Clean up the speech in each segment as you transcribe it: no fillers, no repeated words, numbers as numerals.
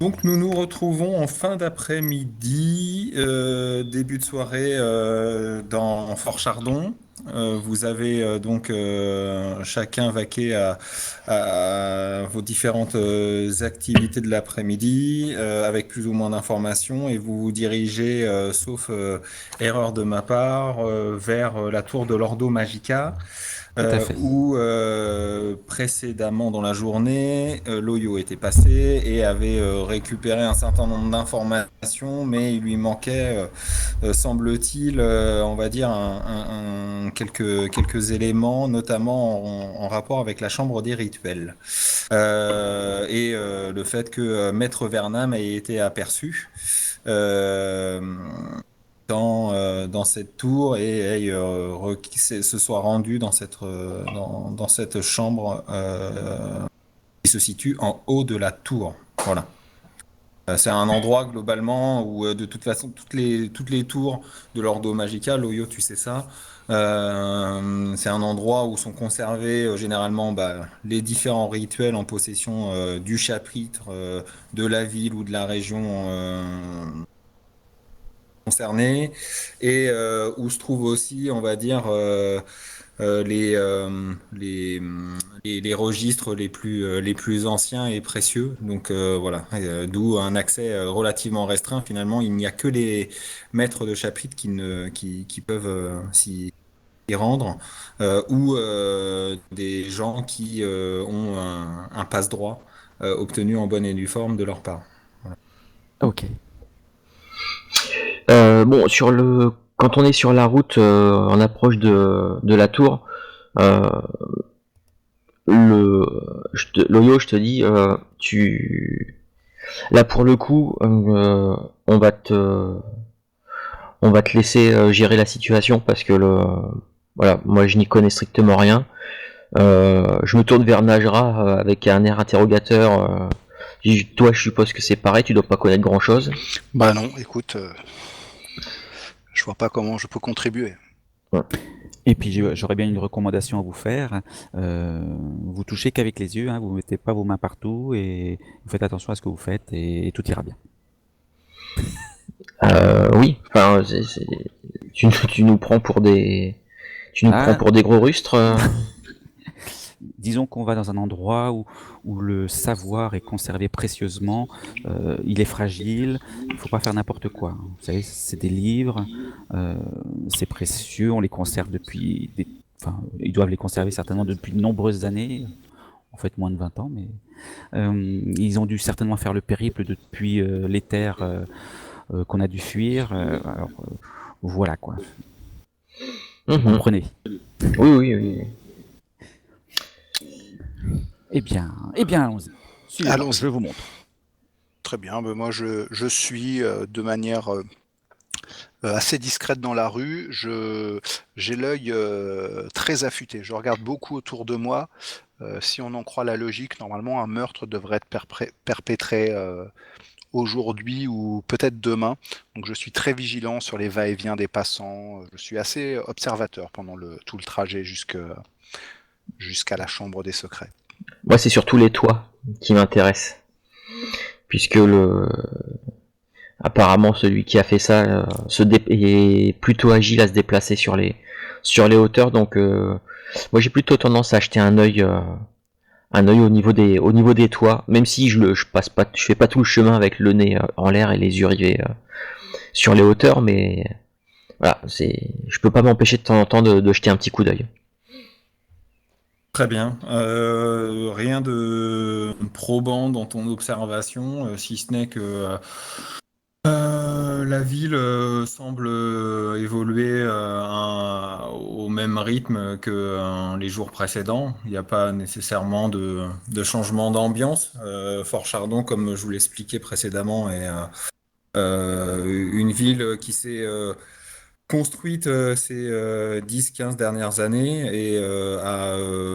Donc nous nous retrouvons en fin d'après-midi, début de soirée dans Fort Chardon. Vous avez donc chacun vaqué à vos différentes activités de l'après-midi avec plus ou moins d'informations et vous vous dirigez, sauf erreur de ma part, vers la tour de l'Ordo Magica Tout à fait. où précédemment dans la journée, Loyo était passé et avait récupéré un certain nombre d'informations, mais il lui manquait, semble-t-il, on va dire, quelques éléments, notamment en rapport avec la chambre des rituels. Et le fait que Maître Vernam ait été aperçu. Euh, dans cette tour et se soit rendu dans cette chambre qui se situe en haut de la tour. Voilà. C'est un endroit globalement où de toute façon toutes les tours de l'Ordo Magica, Loyo, tu sais ça, c'est un endroit où sont conservés généralement les différents rituels en possession du chapitre, de la ville ou de la région concernés et où se trouvent aussi, on va dire, les registres les plus anciens et précieux. Donc voilà, d'où un accès relativement restreint. Finalement, il n'y a que les maîtres de chapitre qui peuvent s'y rendre ou des gens qui ont un passe-droit obtenu en bonne et due forme de leur part. Voilà. Ok. Bon, quand on est sur la route en approche de la tour, euh, Loyo, je te dis, là pour le coup, on va te laisser gérer la situation parce que voilà, moi je n'y connais strictement rien. Je me tourne vers Najra avec un air interrogateur. Toi, je suppose que c'est pareil, tu dois pas connaître grand chose. Bah non, écoute, je vois pas comment je peux contribuer. Et puis j'aurais bien une recommandation à vous faire. Vous touchez qu'avec les yeux, hein, vous mettez pas vos mains partout et vous faites attention à ce que vous faites et tout ira bien. Oui, enfin, tu nous prends Ah, pour des gros rustres. disons qu'on va dans un endroit où le savoir est conservé précieusement, il est fragile, il ne faut pas faire n'importe quoi, hein. Vous savez, c'est des livres, euh, c'est précieux, on les conserve enfin, ils doivent les conserver certainement depuis de nombreuses années, en fait moins de 20 ans, mais ils ont dû certainement faire le périple depuis les terres qu'on a dû fuir. Alors voilà quoi, vous Mhm. comprenez. Oui, oui, oui. Eh bien, allons-y. Suivez-moi, je Allons-y. vous montre. Très bien, ben moi je suis de manière assez discrète dans la rue. J'ai l'œil très affûté. Je regarde beaucoup autour de moi. Si on en croit la logique, normalement un meurtre devrait être perpétré aujourd'hui ou peut-être demain. Donc je suis très vigilant sur les va-et-vient des passants. Je suis assez observateur pendant tout le trajet jusqu'à la chambre des secrets. Moi, c'est surtout les toits qui m'intéressent, puisque apparemment, celui qui a fait ça est plutôt agile à se déplacer sur les hauteurs. Donc, moi, j'ai plutôt tendance à acheter un œil au niveau des toits, même si je passe pas, je fais pas tout le chemin avec le nez en l'air et les yeux rivés sur les hauteurs, mais voilà, je peux pas m'empêcher de temps en temps de jeter un petit coup d'œil. Très bien. Rien de probant dans ton observation, si ce n'est que la ville semble évoluer au même rythme que les jours précédents. Il n'y a pas nécessairement de changement d'ambiance. Fort Chardon, comme je vous l'expliquais précédemment, est une ville qui s'est construite ces 10-15 dernières années et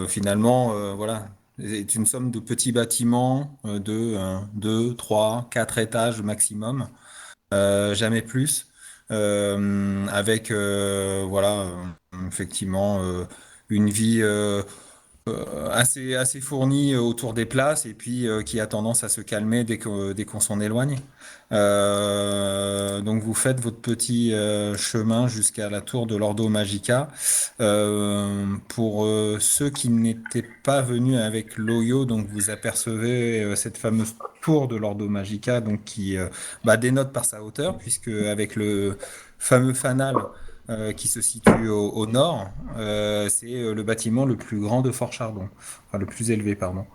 finalement, voilà, est une somme de petits bâtiments de 2, 3, 4 étages maximum, jamais plus, avec, voilà, effectivement, une vie assez fourni autour des places et puis qui a tendance à se calmer dès qu'on s'en éloigne. Donc vous faites votre petit chemin jusqu'à la tour de l'Ordo Magica. Pour ceux qui n'étaient pas venus avec l'Oyo, donc vous apercevez cette fameuse tour de l'Ordo Magica, donc qui dénote par sa hauteur, puisque avec le fameux fanal qui se situe au nord, c'est le bâtiment le plus grand de Fort Chardon, enfin le plus élevé, pardon.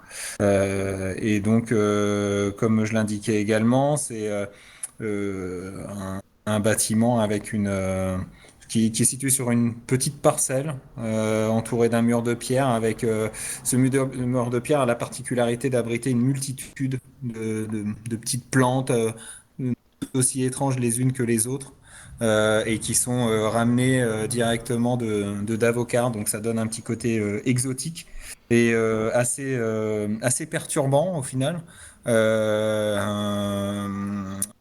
Et donc, comme je l'indiquais également, c'est un bâtiment avec qui est situé sur une petite parcelle entourée d'un mur de pierre. Avec ce mur de pierre a la particularité d'abriter une multitude de petites plantes aussi étranges les unes que les autres. Et qui sont ramenées directement de Davocar, donc ça donne un petit côté exotique et assez perturbant au final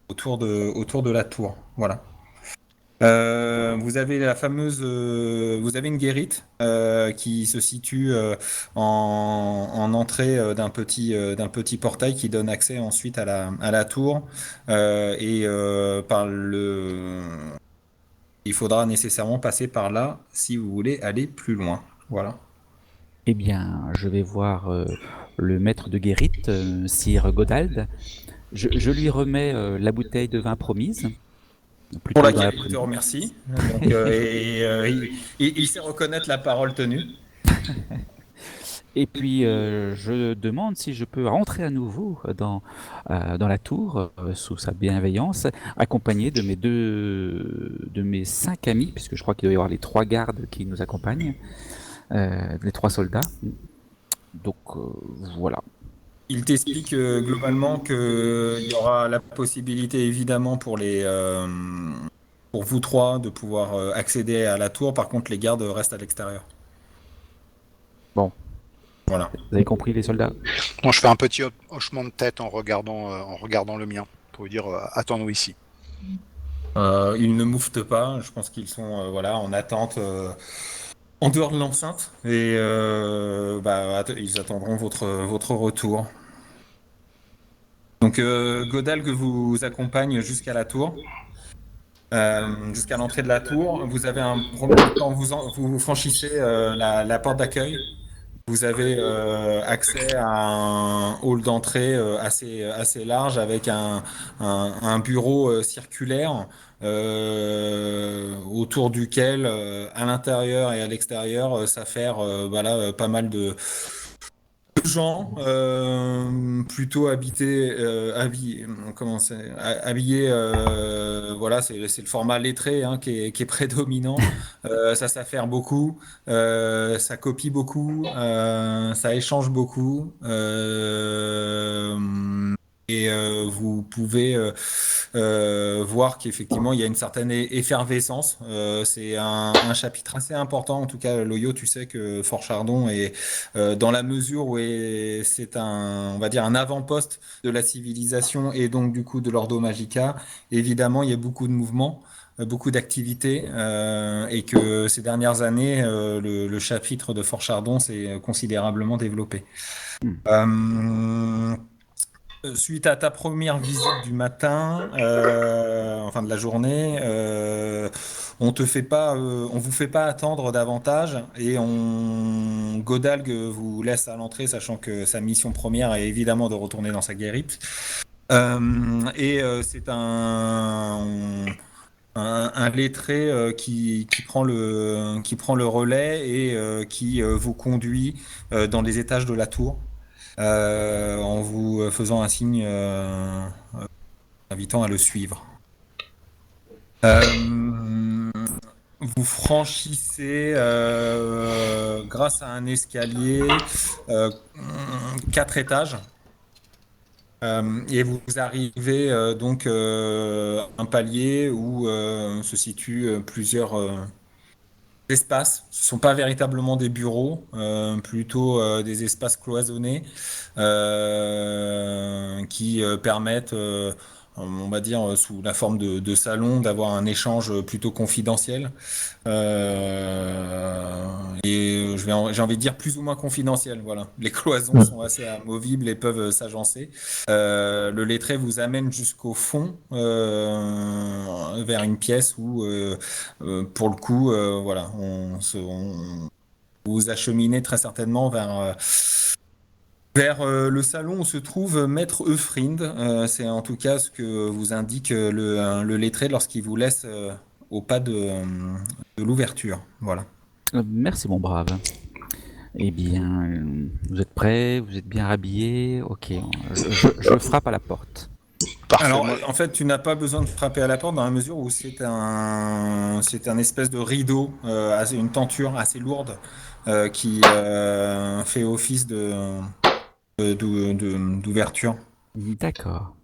autour de la tour. Voilà. Vous avez une guérite qui se situe en entrée d'un petit portail qui donne accès ensuite à la tour et il faudra nécessairement passer par là si vous voulez aller plus loin. Voilà. Eh bien, je vais voir le maître de guérite, Sir Godald. Je lui remets la bouteille de vin promise, Pour plutôt dans laquelle il te l'après-midi. remercie. Donc, il sait reconnaître la parole tenue. Et puis, je demande si je peux rentrer à nouveau dans la tour, sous sa bienveillance, accompagné de mes 5 amis, puisque je crois qu'il doit y avoir les 3 gardes qui nous accompagnent, les 3 soldats. Donc, voilà. Il t'explique globalement qu'il y aura la possibilité évidemment pour vous trois de pouvoir accéder à la tour. Par contre, les gardes restent à l'extérieur. Bon, Voilà. vous avez compris, les soldats? Moi, je fais un petit hochement de tête en regardant le mien pour lui dire attends-nous ici. Ils ne mouftent pas. Je pense qu'ils sont voilà, en attente en dehors de l'enceinte et ils attendront votre retour. Donc Godalg vous accompagne jusqu'à la tour. Jusqu'à l'entrée de la tour, vous avez un premier quand vous franchissez la porte d'accueil. Vous avez accès à un hall d'entrée assez large avec un bureau circulaire autour duquel, à l'intérieur et à l'extérieur, s'affairent pas mal de gens plutôt habillés, voilà, c'est le format lettré hein, qui est prédominant. Ça s'affaire beaucoup, ça copie beaucoup, ça échange beaucoup. Et vous pouvez voir qu'effectivement il y a une certaine effervescence. C'est un chapitre assez important. En tout cas, Loyo, tu sais que Fort Chardon est dans la mesure où c'est on va dire un avant-poste de la civilisation et donc du coup de l'Ordo Magica. Évidemment, il y a beaucoup de mouvements, beaucoup d'activités et que ces dernières années, le chapitre de Fort Chardon s'est considérablement développé. Hmm. Suite à ta première visite du matin, enfin de la journée, on vous fait pas attendre davantage et Godalg vous laisse à l'entrée, sachant que sa mission première est évidemment de retourner dans sa guérite. C'est un lettré qui prend le relais et qui vous conduit dans les étages de la tour en vous faisant un signe invitant à le suivre. Vous franchissez grâce à un escalier 4 étages et vous arrivez donc un palier où se situent plusieurs espaces. Ce ne sont pas véritablement des bureaux, plutôt des espaces cloisonnés qui permettent on va dire sous la forme de salon, d'avoir un échange plutôt confidentiel. Et j'ai envie de dire plus ou moins confidentiel. Voilà, les cloisons sont assez amovibles et peuvent s'agencer. Le lettré vous amène jusqu'au fond, vers une pièce où, pour le coup, voilà, vous acheminez très certainement vers le salon où se trouve Maître Eufrind. C'est en tout cas ce que vous indique le lettré lorsqu'il vous laisse au pas de l'ouverture. Voilà. Merci, mon brave. Eh bien, vous êtes prêts? Vous êtes bien habillés? Ok, je frappe à la porte. Parfait. Alors, Moi, en fait, tu n'as pas besoin de frapper à la porte dans la mesure où c'est un espèce de rideau, une tenture assez lourde qui fait office d'ouverture. D'accord.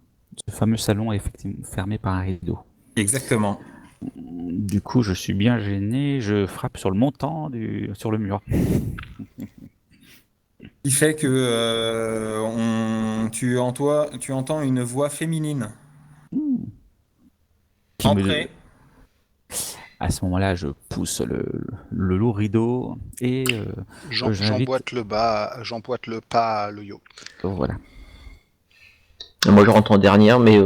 Ce fameux salon est effectivement fermé par un rideau. Exactement. Du coup, je suis bien gêné. Je frappe sur le montant sur le mur. Qui fait que tu entends une voix féminine. Qui me, Entrez. à ce moment-là, je pousse le lourd rideau et j'invite. j'emboîte le pas à Loyo. Voilà. Moi je rentre en dernière, mais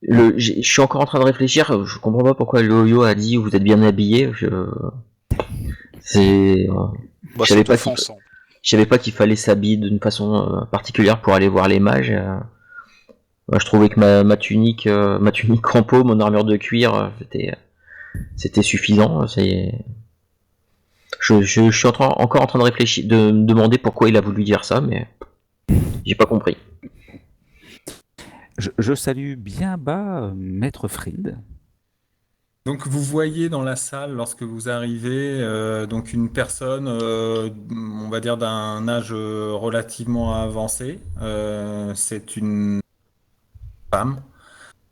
je suis encore en train de réfléchir. Je comprends pas pourquoi Loyo a dit vous êtes bien habillé. C'est, Bah, je savais c'est pas offensant. je savais pas qu'il fallait s'habiller d'une façon particulière pour aller voir les mages. Moi, je trouvais que ma tunique crampo, mon armure de cuir, c'était suffisant. Je suis encore en train de réfléchir, de me demander pourquoi il a voulu dire ça, mais j'ai pas compris. Je salue bien bas Maître Frind. Donc vous voyez dans la salle lorsque vous arrivez donc une personne, on va dire d'un âge relativement avancé. C'est une femme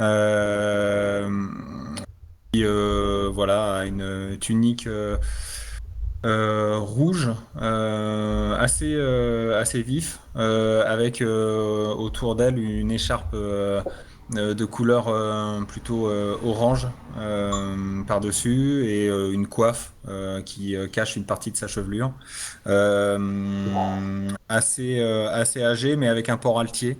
euh, qui voilà a une tunique rouge assez vif avec autour d'elle une écharpe de couleur plutôt orange par-dessus et une coiffe qui cache une partie de sa chevelure. Assez âgée mais avec un port altier.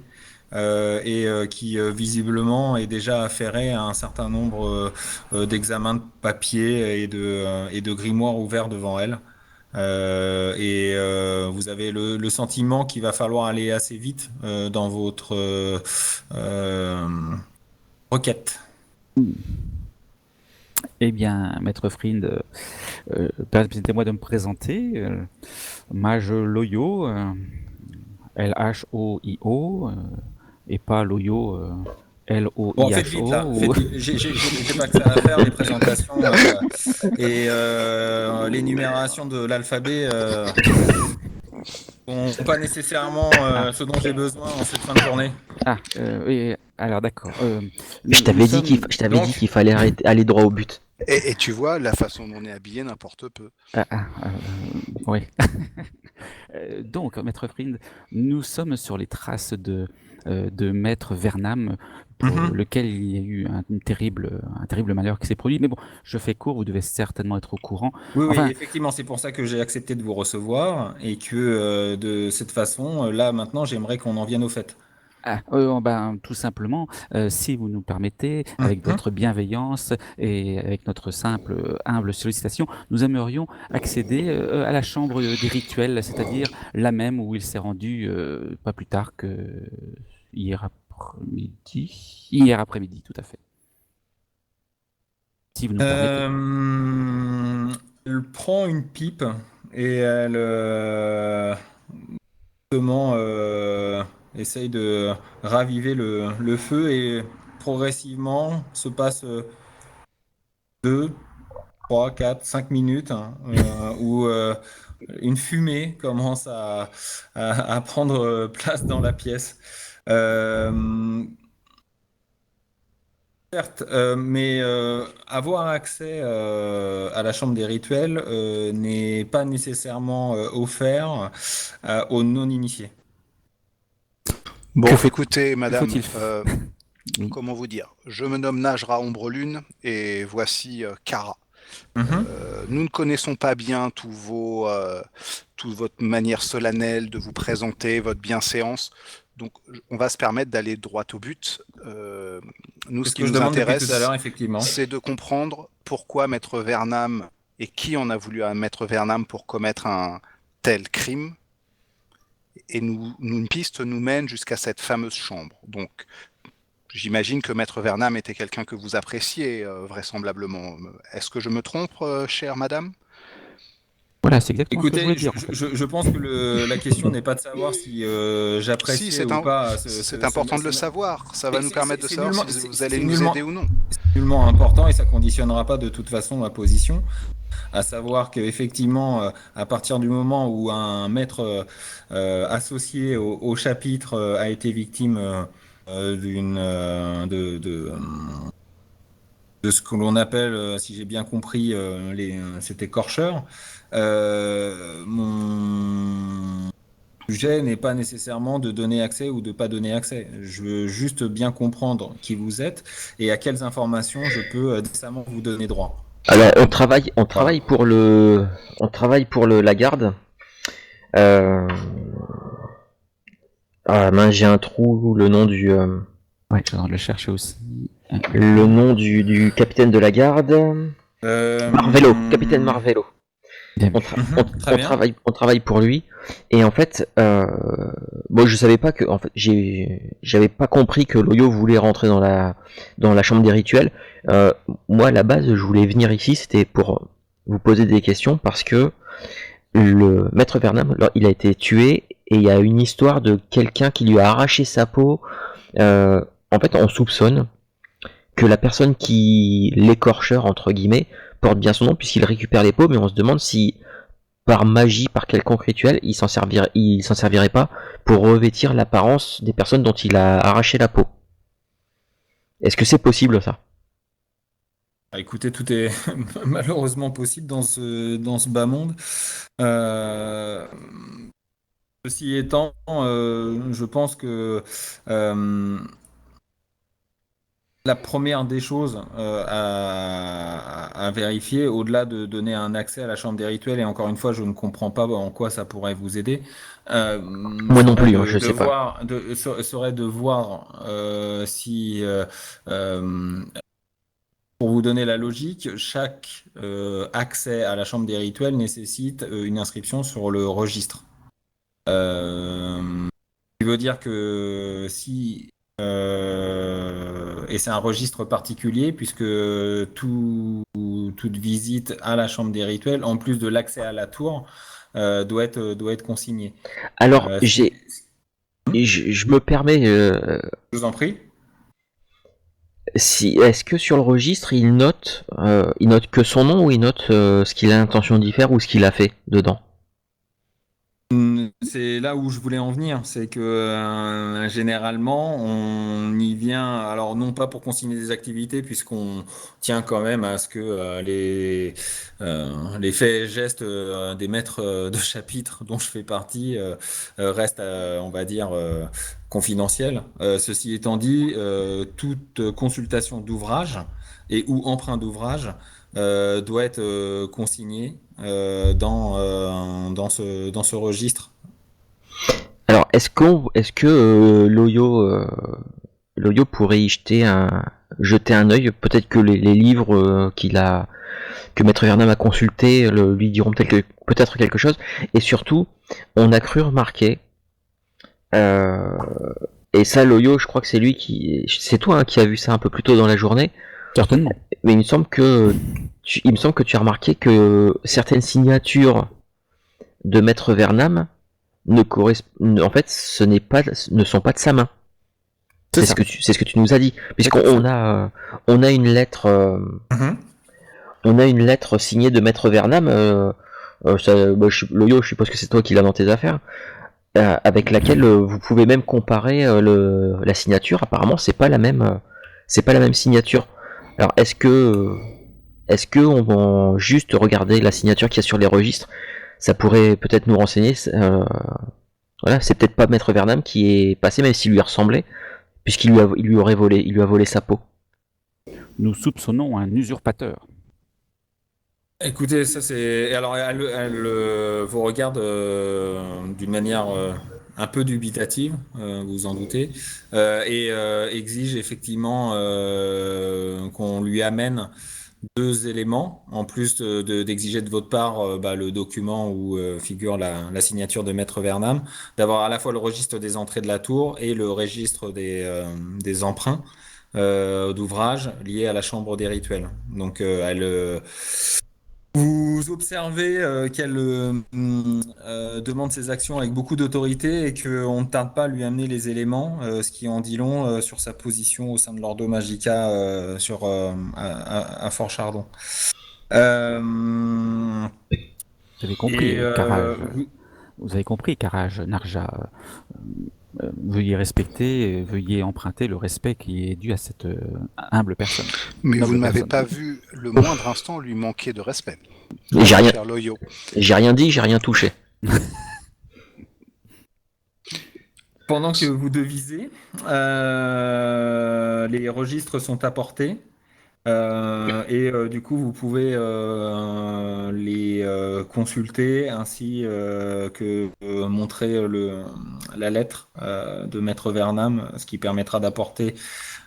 Et qui visiblement est déjà affairé à un certain nombre d'examens de papier et de grimoires ouverts devant elle. Vous avez le sentiment qu'il va falloir aller assez vite dans votre requête. Eh bien, Maître Frind, permettez-moi de me présenter. Mage Loyo, L-H-O-I-O, et pas Loyo, Bon, faites vite là. L-O-I-H-O. Faites vite. J'ai pas que ça à faire, les présentations et l'énumération de l'alphabet sont pas nécessairement ce dont j'ai besoin en cette fin de journée. Ah, oui, alors d'accord. Je Nous t'avais sommes... dit qu'il fallait aller droit au but. Et tu vois, la façon dont on est habillé n'importe peu. Oui. Donc, Maître Frind, nous sommes sur les traces de Maître Vernam, pour lequel il y a eu un terrible malheur qui s'est produit. Mais bon, je fais court, vous devez certainement être au courant. Oui, Enfin, oui, effectivement, c'est pour ça que j'ai accepté de vous recevoir et que de cette façon, là maintenant, j'aimerais qu'on en vienne au fait. tout simplement, si vous nous permettez, avec Mhm. votre bienveillance et avec notre simple, humble sollicitation, nous aimerions accéder à la chambre des rituels, c'est-à-dire la même où il s'est rendu pas plus tard que hier après-midi. Hier après-midi, tout à fait. Si vous nous permettez. Elle prend une pipe et elle justement essaye de raviver le feu et progressivement se passe 2, 3, 4, 5 minutes hein, où une fumée commence à prendre place dans la pièce. Euh, Certes, mais avoir accès à la chambre des rituels n'est pas nécessairement offert aux non-initiés. Bon, Que faut- écoutez, madame, faut-il faire? Oui. comment vous dire? Je me nomme Najra Ombrelune et voici Kara. Mhm. Nous ne connaissons pas bien toute votre manière solennelle de vous présenter, votre bienséance. Donc, on va se permettre d'aller droit au but. Nous, C'est ce ce qui que je nous demande depuis tout à l'heure, intéresse, effectivement. c'est de comprendre pourquoi Maître Vernam et qui en a voulu à Maître Vernam pour commettre un tel crime. Et une piste nous mène jusqu'à cette fameuse chambre. Donc, j'imagine que Maître Vernam était quelqu'un que vous appréciez, vraisemblablement. Est-ce que je me trompe, chère madame? Voilà, c'est exactement ce que je Écoutez, voulais dire en fait. je pense que la question n'est pas de savoir si Si, j'appréciais ou pas c'est important de le savoir. Ça va nous permettre de c'est savoir si nullement, vous allez c'est nous aider ou nullement, non. nullement important et ça conditionnera pas de toute façon ma position. À savoir qu'effectivement, à partir du moment où un maître associé au chapitre a été victime d'une de ce que l'on appelle, si j'ai bien compris, cet écorcheur, mon sujet n'est pas nécessairement de donner accès ou de pas donner accès. Je veux juste bien comprendre qui vous êtes et à quelles informations je peux décemment vous donner droit. Alors Voilà. la garde. Euh... Ah mince, j'ai un trou, Ouais, je suis en train de le chercher aussi. le nom du capitaine de la garde. Marvello, capitaine Marvello. Bien On, vu. Très bien. on travaille pour lui. Et en fait, bon, je savais pas que, en fait, j'avais pas compris que Loyo voulait rentrer dans la chambre des rituels. Moi, à la base, je voulais venir ici, c'était pour vous poser des questions parce que le maître Vernam, il a été tué et il y a une histoire de quelqu'un qui lui a arraché sa peau. En fait, on soupçonne que la personne qui l'écorcheur entre guillemets porte bien son nom puisqu'il récupère les peaux, mais on se demande si par magie, par quelconque rituel, il s'en servirait pas pour revêtir l'apparence des personnes dont il a arraché la peau. Est-ce que c'est possible ça? Ah, écoutez, tout est malheureusement possible dans ce bas monde. Euh, Ceci étant, je pense que euh, la première des choses à vérifier, au-delà de donner un accès à la chambre des rituels, et encore une fois, je ne comprends pas en quoi ça pourrait vous aider, Moi non plus, hein, je sais pas. serait de voir si, pour vous donner la logique, chaque accès à la chambre des rituels nécessite une inscription sur le registre. Ce qui veut dire que si et c'est un registre particulier puisque toute visite à la chambre des rituels, en plus de l'accès à la tour, doit être consignée. Alors, Si, je me permets, je vous en prie. si, est-ce que sur le registre il note que son nom ou il note ce qu'il a l'intention d'y faire ou ce qu'il a fait dedans? C'est là où je voulais en venir, c'est que généralement on y vient, alors non pas pour consigner des activités, puisqu'on tient quand même à ce que les faits et gestes des maîtres de chapitre dont je fais partie restent, on va dire, confidentiels. Ceci étant dit, toute consultation d'ouvrage et ou emprunt d'ouvrage doit être consigné dans ce registre. Alors, est-ce que Loyo pourrait jeter un œil? Peut-être que les livres que Maître Vernam a consultés lui diront peut-être quelque chose. Et surtout, on a cru remarquer, euh, et ça, Loyo, je crois que c'est toi hein, qui a vu ça un peu plus tôt dans la journée. Certainement. Mais il me semble que tu as remarqué que certaines signatures de Maître Vernam en fait, ne sont pas de sa main. C'est ça. C'est ce que tu nous as dit, on a une lettre, Mhm. signée de Maître Vernam. Loyo, je suppose que c'est toi qui l'as dans tes affaires, avec laquelle vous pouvez même comparer la signature. Apparemment, c'est pas la même signature. Alors, est-ce que on va juste regarder la signature qu'il y a sur les registres? Ça pourrait peut-être nous renseigner. Voilà, c'est peut-être pas Maître Vernam qui est passé, même s'il lui ressemblait, il lui a volé sa peau. Nous soupçonnons un usurpateur. Écoutez, ça c'est. Alors, elle vous regarde d'une manière un peu dubitative, vous vous en doutez, et exige effectivement qu'on lui amène deux éléments, en plus d'exiger de votre part le document où figure la signature de Maître Vernam, d'avoir à la fois le registre des entrées de la tour et le registre des emprunts d'ouvrages liés à la chambre des rituels. Donc, vous observez qu'elle demande ses actions avec beaucoup d'autorité et qu'on ne tarde pas à lui amener les éléments, ce qui en dit long sur sa position au sein de l'Ordo Magica à Fort Chardon. Euh, Vous avez compris, et vous avez compris, Karaj, Narja. Veuillez respecter, veuillez emprunter le respect qui est dû à cette humble personne. Mais vous Noble ne m'avez personne. pas vu le moindre instant lui manquer de respect. Et j'ai rien, Cher Loyo. j'ai rien dit, j'ai rien touché. pendant que vous devisez, les registres sont apportés. Du coup, vous pouvez les consulter ainsi que montrer la lettre de Maître Vernam, ce qui permettra d'apporter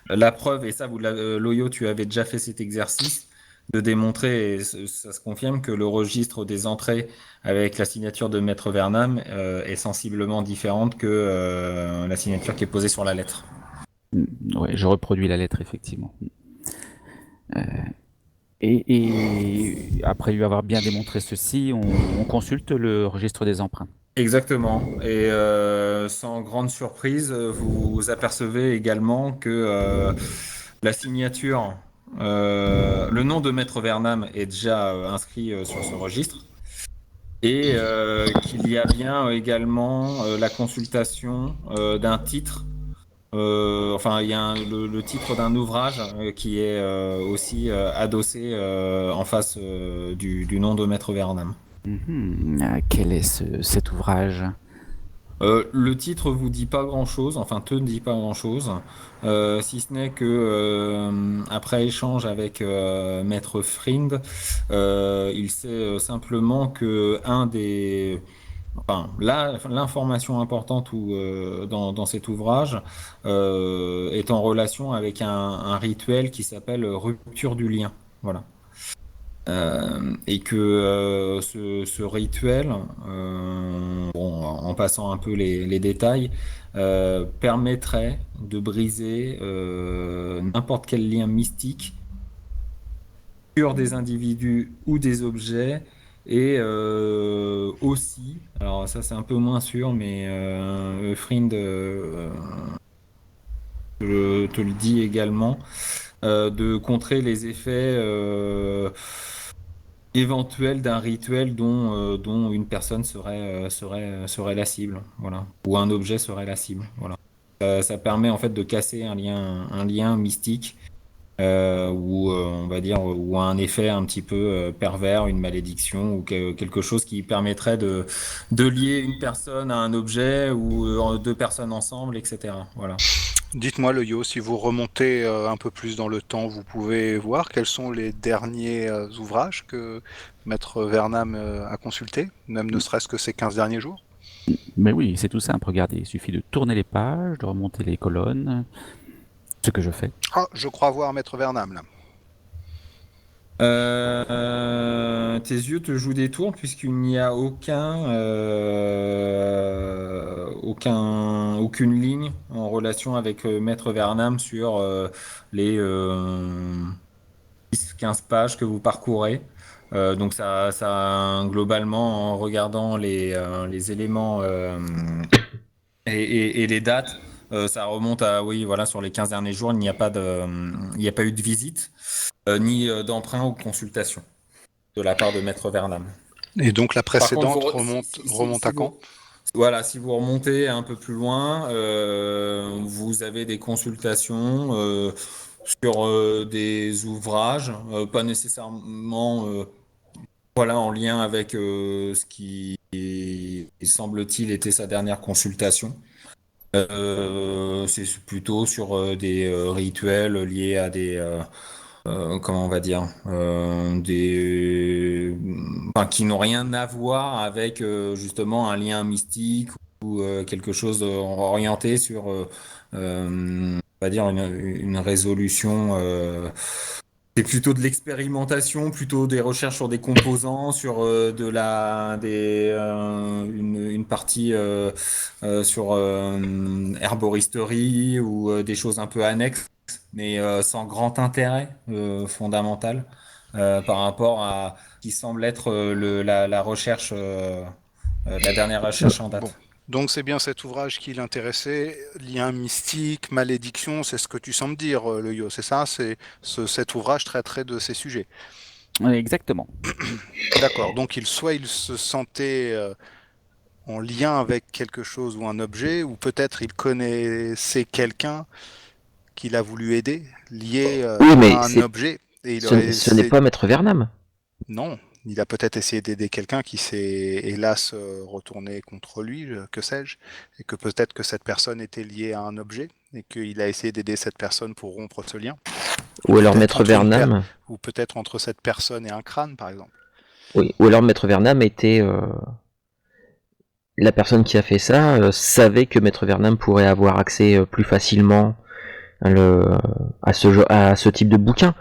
la preuve. Et ça, Loyo, tu avais déjà fait cet exercice de démontrer, et ça se confirme, que le registre des entrées avec la signature de Maître Vernam est sensiblement différente que la signature qui est posée sur la lettre. Ouais, je reproduis la lettre, effectivement. Et après lui avoir bien démontré ceci, on consulte le registre des emprunts. Exactement. Et sans grande surprise, vous apercevez également que la signature, le nom de Maître Vernam est déjà inscrit sur ce registre. Et qu'il y a bien également la consultation d'un titre. Il y a le titre d'un ouvrage qui est aussi adossé en face du nom de Maître Vernam. Quel est cet ouvrage? Le titre vous dit pas grand-chose, enfin te dit pas grand-chose, si ce n'est que après échange avec Maître Frind, il sait simplement que l'information importante dans cet ouvrage est en relation avec un rituel qui s'appelle rupture du lien. Voilà. Et que ce rituel, en passant un peu les détails, permettrait de briser n'importe quel lien mystique sur des individus ou des objets. Et aussi, alors ça c'est un peu moins sûr, mais Frind te le dit également, de contrer les effets éventuel d'un rituel dont une personne serait la cible, voilà, ou un objet serait la cible, voilà. Ça permet en fait de casser un lien mystique ou on va dire ou un effet un petit peu pervers, une malédiction ou quelque chose qui permettrait de lier une personne à un objet ou deux personnes ensemble, etc. Voilà. Dites-moi, Loyo, si vous remontez un peu plus dans le temps, vous pouvez voir quels sont les derniers ouvrages que Maître Vernam a consultés, même ne serait-ce que ces 15 derniers jours? Mais oui, c'est tout simple. Regardez, il suffit de tourner les pages, de remonter les colonnes, ce que je fais. Ah, je crois voir Maître Vernam, là. Tes yeux te jouent des tours puisqu'il n'y a aucune ligne en relation avec Maître Vernam sur les 10-15 pages que vous parcourez. Donc globalement, en regardant les éléments et les dates, ça remonte à, oui, voilà, sur les 15 derniers jours, il n'y a pas eu de visite, ni d'emprunt ou de consultation de la part de Maître Vernam. Et donc la Par contre, précédente remonte à quand? Voilà, si vous remontez un peu plus loin, vous avez des consultations sur des ouvrages, pas nécessairement voilà, en lien avec ce semble-t-il, était sa dernière consultation. C'est plutôt sur des rituels liés à des, comment on va dire, enfin, qui n'ont rien à voir avec justement un lien mystique ou quelque chose orienté sur, on va dire, une résolution. C'est plutôt de l'expérimentation, plutôt des recherches sur des composants, sur une partie sur herboristerie ou des choses un peu annexes, mais sans grand intérêt fondamental par rapport à ce qui semble être la recherche, la dernière recherche en Bon. date. Donc c'est bien cet ouvrage qui l'intéressait, lien mystique, malédiction, c'est ce que tu sembles dire, le yo, c'est ça? Cet ouvrage traiterait de ces sujets. Exactement. D'accord. Donc il se sentait en lien avec quelque chose ou un objet, ou peut-être il connaissait quelqu'un qu'il a voulu aider, lié Oui, mais à un objet, et il ce, aurait ce n'est essayé... pas Maître Vernam. Non, il a peut-être essayé d'aider quelqu'un qui s'est hélas retourné contre lui, que sais-je, et que peut-être que cette personne était liée à un objet, et qu'il a essayé d'aider cette personne pour rompre ce lien, ou Ou alors peut-être Maître Vernam. ou peut-être entre cette personne et un crâne, par exemple. Oui. Ou alors Maître Vernam était la personne qui a fait ça savait que Maître Vernam pourrait avoir accès plus facilement à ce type de bouquin.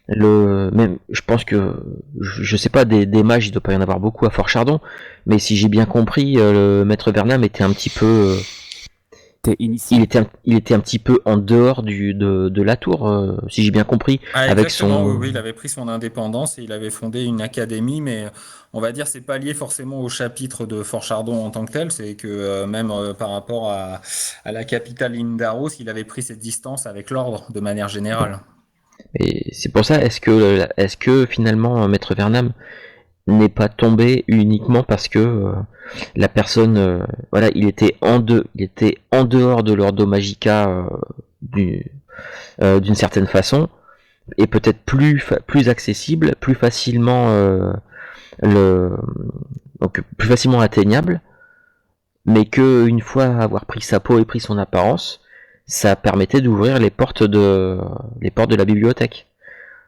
Même, je pense que, je sais pas, des mages, il doit pas y en avoir beaucoup à Fort Chardon, mais si j'ai bien compris, le Maître Vernam était un petit peu, T'es initié. il était un petit peu en dehors de la tour, si j'ai bien compris, Ah, avec exactement, oui, son, oui, il avait pris son indépendance et il avait fondé une académie, mais on va dire c'est pas lié forcément au chapitre de Fort Chardon en tant que tel, c'est que même par rapport à la capitale Indaros, il avait pris cette distance avec l'ordre de manière générale. et c'est pour ça, est-ce que finalement Maître Vernam n'est pas tombé uniquement parce que la personne, voilà, il était en dehors de l'Ordo Magica d'une certaine façon, et peut-être plus accessible, plus facilement le, donc plus facilement atteignable, mais que une fois avoir pris sa peau et pris son apparence, ça permettait d'ouvrir les portes de la bibliothèque.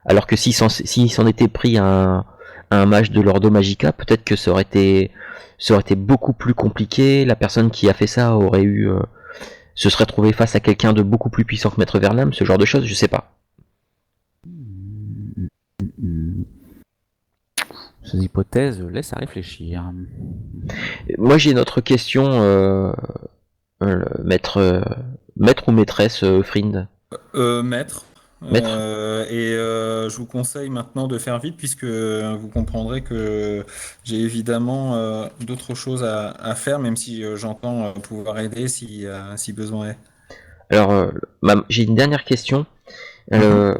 Alors que s'il s'en était pris à un mage de l'Ordo Magica, peut-être que ça aurait été beaucoup plus compliqué. La personne qui a fait ça aurait se serait trouvé face à quelqu'un de beaucoup plus puissant que Maître Vernam, ce genre de choses, je sais pas. Ces hypothèses laissent à réfléchir. Moi j'ai une autre question, maître, maître ou maîtresse Frind. Maître. Maître. Je vous conseille maintenant de faire vite puisque vous comprendrez que j'ai évidemment d'autres choses à faire, même si j'entends pouvoir aider si besoin est. Alors, j'ai une dernière question. Mhm. Euh,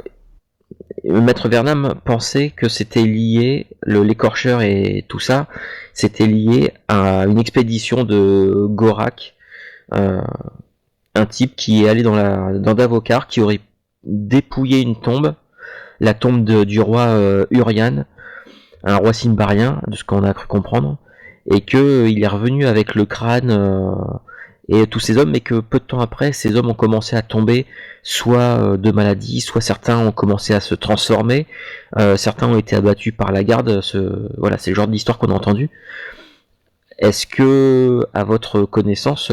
Maître Vernam pensait que c'était lié, l'écorcheur et tout ça, c'était lié à une expédition de Gorak, euh, un type qui est allé dans Davokar, qui aurait dépouillé une tombe, la tombe du roi Urian, un roi simbarien, de ce qu'on a cru comprendre, et que il est revenu avec le crâne et tous ces hommes, mais que peu de temps après, ces hommes ont commencé à tomber soit de maladies, soit certains ont commencé à se transformer, certains ont été abattus par la garde. Voilà, c'est le genre d'histoire qu'on a entendu. Est-ce que, à votre connaissance,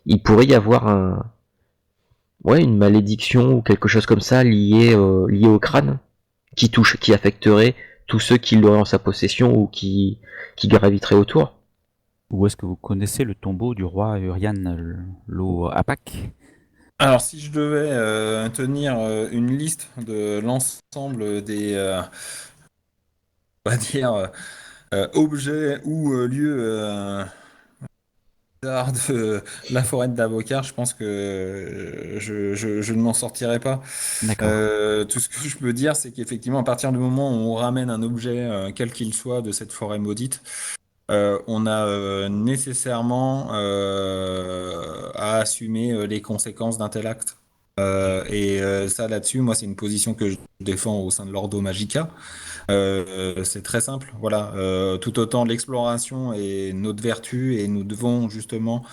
il pourrait y avoir une malédiction ou quelque chose comme ça lié au crâne qui affecterait tous ceux qui l'auraient en sa possession ou qui graviteraient autour? Ou est-ce que vous connaissez le tombeau du roi Urian Lo Apak? Alors, si je devais tenir une liste de l'ensemble des, on va dire, objets ou lieux bizarres de la forêt d'Avocat, je pense que je ne m'en sortirai pas. D'accord. Tout ce que je peux dire, c'est qu'effectivement, à partir du moment où on ramène un objet, quel qu'il soit, de cette forêt maudite, on a nécessairement à assumer les conséquences d'un tel acte. Ça, là-dessus, moi, c'est une position que je défends au sein de l'Ordo Magica. C'est très simple, voilà. Tout autant l'exploration est notre vertu et nous devons justement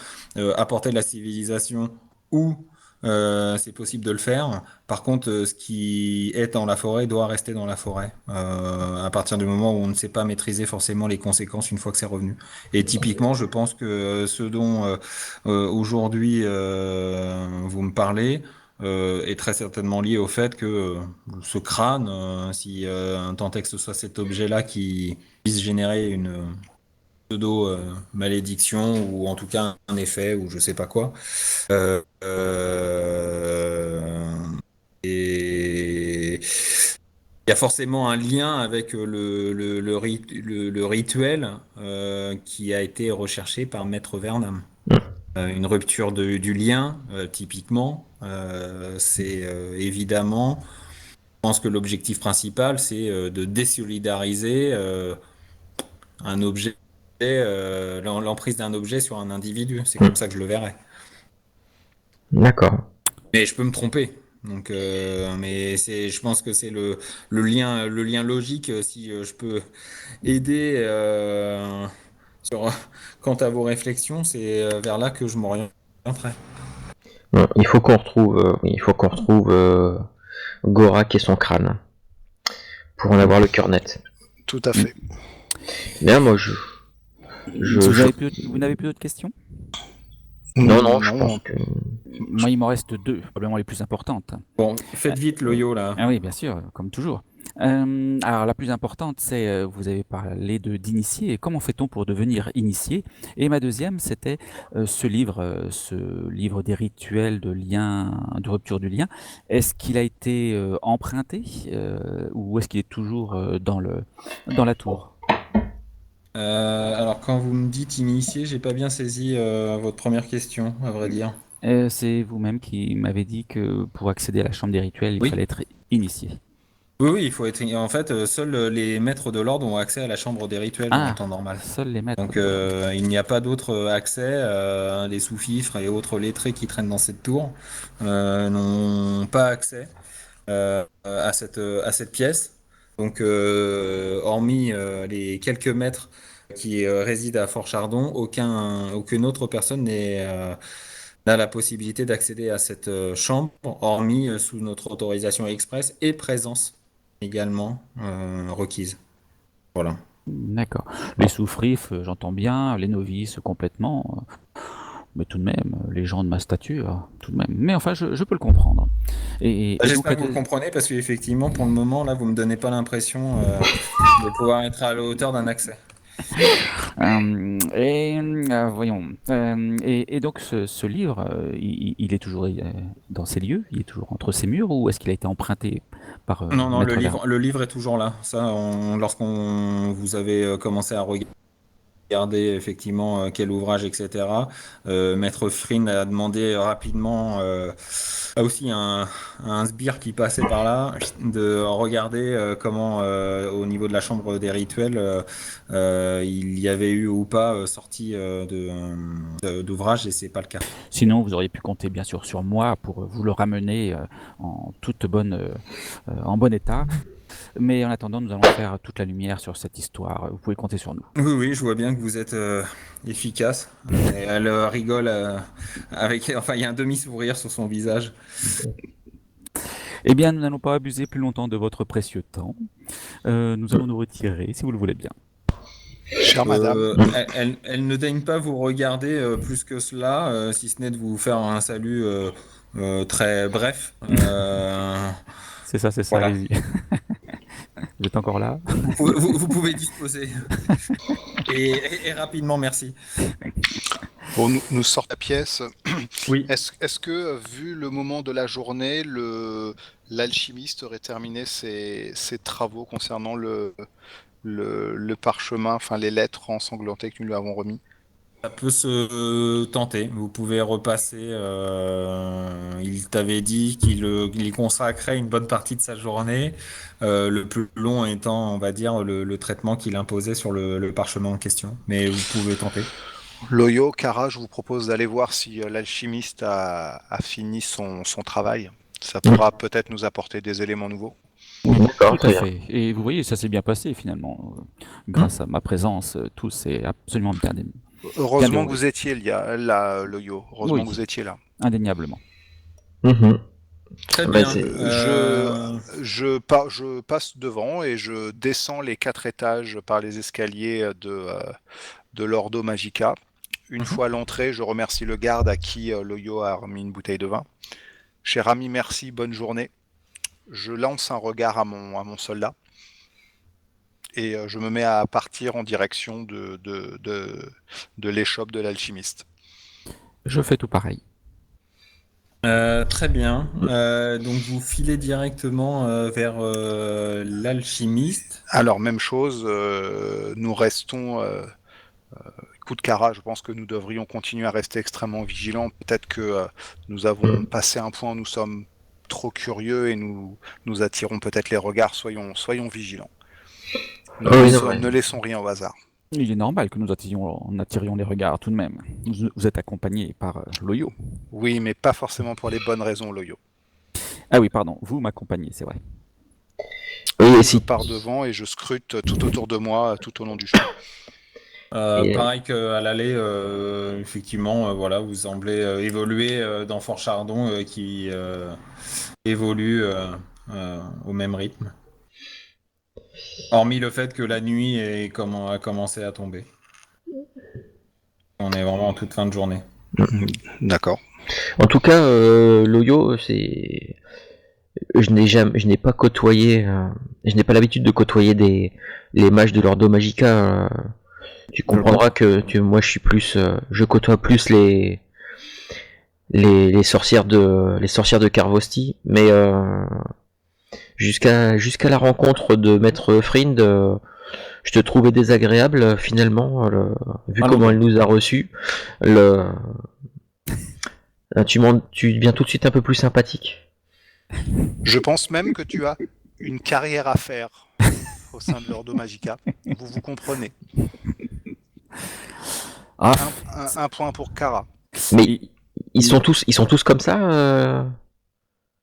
apporter de la civilisation où c'est possible de le faire. Par contre, ce qui est dans la forêt doit rester dans la forêt. À partir du moment où on ne sait pas maîtriser forcément les conséquences une fois que c'est revenu. Et typiquement, je pense que ce dont aujourd'hui vous me parlez est très certainement lié au fait que ce crâne, si tant est que ce soit cet objet-là qui puisse générer une pseudo-malédiction ou en tout cas un effet ou je sais pas quoi. Et il y a forcément un lien avec le rituel qui a été recherché par Maître Vernam. Une rupture du lien, typiquement, c'est évidemment, je pense que l'objectif principal, c'est de désolidariser un objet, l'emprise d'un objet sur un individu. C'est comme ça que je le verrais. D'accord. Mais je peux me tromper. Donc, je pense que c'est le lien logique. Si je peux aider sur, quant à vos réflexions, c'est vers là que je m'orienterai. Bon, il faut qu'on retrouve Gorak et son crâne pour en avoir le cœur net. Tout à fait. Bien, moi, Vous n'avez plus d'autres questions? non, je pense que... Moi, il m'en reste deux, probablement les plus importantes. Bon, faites vite le yo là. Ah oui, bien sûr, comme toujours. Alors, la plus importante, c'est, vous avez parlé d'initié. Comment fait-on pour devenir initié? Et ma deuxième, c'était ce livre des rituels de lien, de rupture du lien. Est-ce qu'il a été emprunté ou est-ce qu'il est toujours dans la tour? Alors, quand vous me dites initié, j'ai pas bien saisi votre première question, à vrai dire. C'est vous-même qui m'avez dit que pour accéder à la chambre des rituels, il Oui. fallait être initié. Oui, il faut être. En fait, seuls les maîtres de l'ordre ont accès à la chambre des rituels dans le temps normal. Seuls les maîtres. Donc, il n'y a pas d'autre accès. Les sous-fifres et autres lettrés qui traînent dans cette tour n'ont pas accès à cette pièce. Donc, hormis les quelques maîtres qui résident à Fort Chardon, aucune autre personne n'a la possibilité d'accéder à cette chambre, hormis sous notre autorisation express et présence également requise. Voilà. D'accord. Les sous-frifs, j'entends bien, les novices complètement, mais tout de même, les gens de ma stature, tout de même. Mais enfin, je peux le comprendre. Et J'espère donc, que vous le comprenez parce qu'effectivement, pour le moment, là, vous me donnez pas l'impression de pouvoir être à la hauteur d'un accès. voyons. Et donc, ce livre, il est toujours dans ces lieux, il est toujours entre ces murs, ou est-ce qu'il a été emprunté par Non, Maître Verne? le livre est toujours là. Ça, lorsqu'on vous avez commencé à regarder effectivement quel ouvrage, etc. Maître Frin a demandé rapidement a aussi un sbire qui passait par là de regarder comment au niveau de la chambre des rituels il y avait eu ou pas sortie d'ouvrage et c'est pas le cas. Sinon, vous auriez pu compter bien sûr sur moi pour vous le ramener en en bon état. Mais en attendant, nous allons faire toute la lumière sur cette histoire. Vous pouvez compter sur nous. Oui, je vois bien que vous êtes efficace. Et elle rigole enfin, il y a un demi-sourire sur son visage. Eh bien, nous n'allons pas abuser plus longtemps de votre précieux temps. Nous allons nous retirer, si vous le voulez bien. Chère madame. Elle ne daigne pas vous regarder plus que cela, si ce n'est de vous faire un salut très bref. C'est ça, Voilà. allez-y. Vous êtes encore là? Vous pouvez disposer. Et rapidement, merci. Bon, nous sort la pièce. Oui. Est-ce que, vu le moment de la journée, l'alchimiste aurait terminé ses travaux concernant le parchemin, enfin les lettres ensanglantées que nous lui avons remis? Ça peut se tenter. Vous pouvez repasser. Il t'avait dit qu'il y consacrait une bonne partie de sa journée, le plus long étant, on va dire, le traitement qu'il imposait sur le parchemin en question. Mais vous pouvez tenter. Loyo, Kara, je vous propose d'aller voir si l'alchimiste a fini son travail. Ça pourra peut-être nous apporter des éléments nouveaux. Oui, D'accord, tout à très bien. fait. Et vous voyez, ça s'est bien passé finalement. Grâce à ma présence, tout s'est absolument bien Heureusement que déroulé. vous étiez là, Loyo. Heureusement que Oui, vous étiez là. indéniablement. Mhm. Très Bah, bien. c'est- Je passe devant et je descends les 4 étages par les escaliers de l'Ordo Magica. Une Mhm. fois à l'entrée, je remercie le garde à qui Loyo a remis une bouteille de vin. Cher ami, merci, bonne journée. Je lance un regard à mon soldat et je me mets à partir en direction de l'échoppe de l'alchimiste. Je fais tout pareil. Très bien. Donc vous filez directement vers l'alchimiste. Alors, même chose, nous restons coup de Cara, je pense que nous devrions continuer à rester extrêmement vigilants. Peut-être que nous avons passé un point où nous sommes trop curieux et nous attirons peut-être les regards. Soyons vigilants. Ah oui, non, mais- Ne laissons rien au hasard. Il est normal que nous attirions les regards tout de même. Vous êtes accompagné par Loyo. Oui, mais pas forcément pour les bonnes raisons, Loyo. Ah oui, pardon, vous m'accompagnez, c'est vrai. Oui, et Je si. pars devant et je scrute tout autour de moi, tout au long du chemin. Et, Pareil qu'à l'aller, effectivement, voilà, vous semblez évoluer dans Fort Chardon qui évolue au même rythme. Hormis le fait que la nuit a commencé à tomber. On est vraiment en toute fin de journée. D'accord. En tout cas, Loyo, je n'ai pas côtoyé, je n'ai pas l'habitude de côtoyer les mages de l'Ordo Magica. Tu comprendras que moi, je côtoie plus les sorcières de Carvosti, mais jusqu'à la rencontre de Maître Frind, je te trouvais désagréable finalement, vu Allons comment elle donc. nous a reçus. Tu deviens tout de suite un peu plus sympathique. Je pense même que tu as une carrière à faire au sein de l'Ordo Magica. Vous comprenez. Ah, Un point pour Kara. Mais il- ils sont tous comme ça.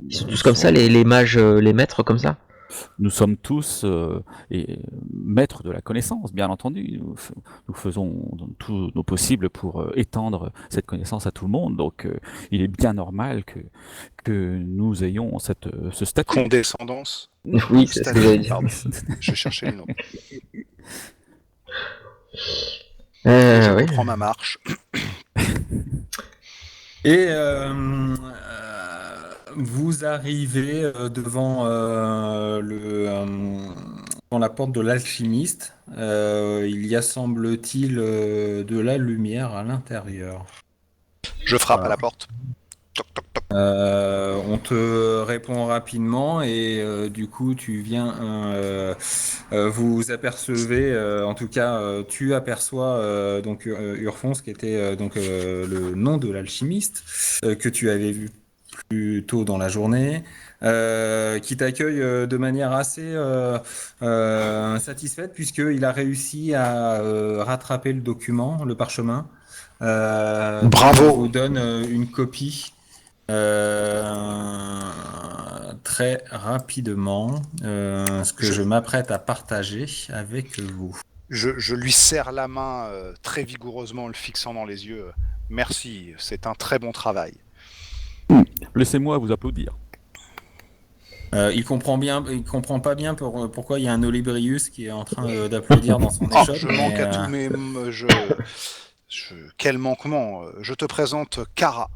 Ils sont tous comme ça, les mages, les maîtres comme ça. nous sommes tous maîtres de la connaissance, bien entendu. Nous faisons tout nos possibles pour étendre cette connaissance à tout le monde. Donc, il est bien normal que nous ayons ce statut. Condescendance. Oui, c'est ce que j'allais dire. Pardon. Je cherchais le nom. Je Oui. reprends ma marche. Et vous arrivez devant devant la porte de l'alchimiste. Il y a, semble-t-il, de la lumière à l'intérieur. Je frappe à Voilà. la porte. Toc, toc, toc. On te répond rapidement et du coup tu viens, vous apercevez, en tout cas tu aperçois donc Urfonce qui était donc le nom de l'alchimiste que tu avais vu plus tôt dans la journée, qui t'accueille de manière assez satisfaite puisqu'il a réussi à rattraper le document, le parchemin. Donc il Bravo. vous donne une copie très rapidement, ce que je m'apprête à partager avec vous. Je lui serre la main très vigoureusement en le fixant dans les yeux. Merci, c'est un très bon travail. Laissez-moi vous applaudir. Il comprend pas bien pourquoi il y a un Olibrius qui est en train d'applaudir dans son Oh, échoppe. je mais, manque à tous mes... Quel manquement. Je te présente Kara.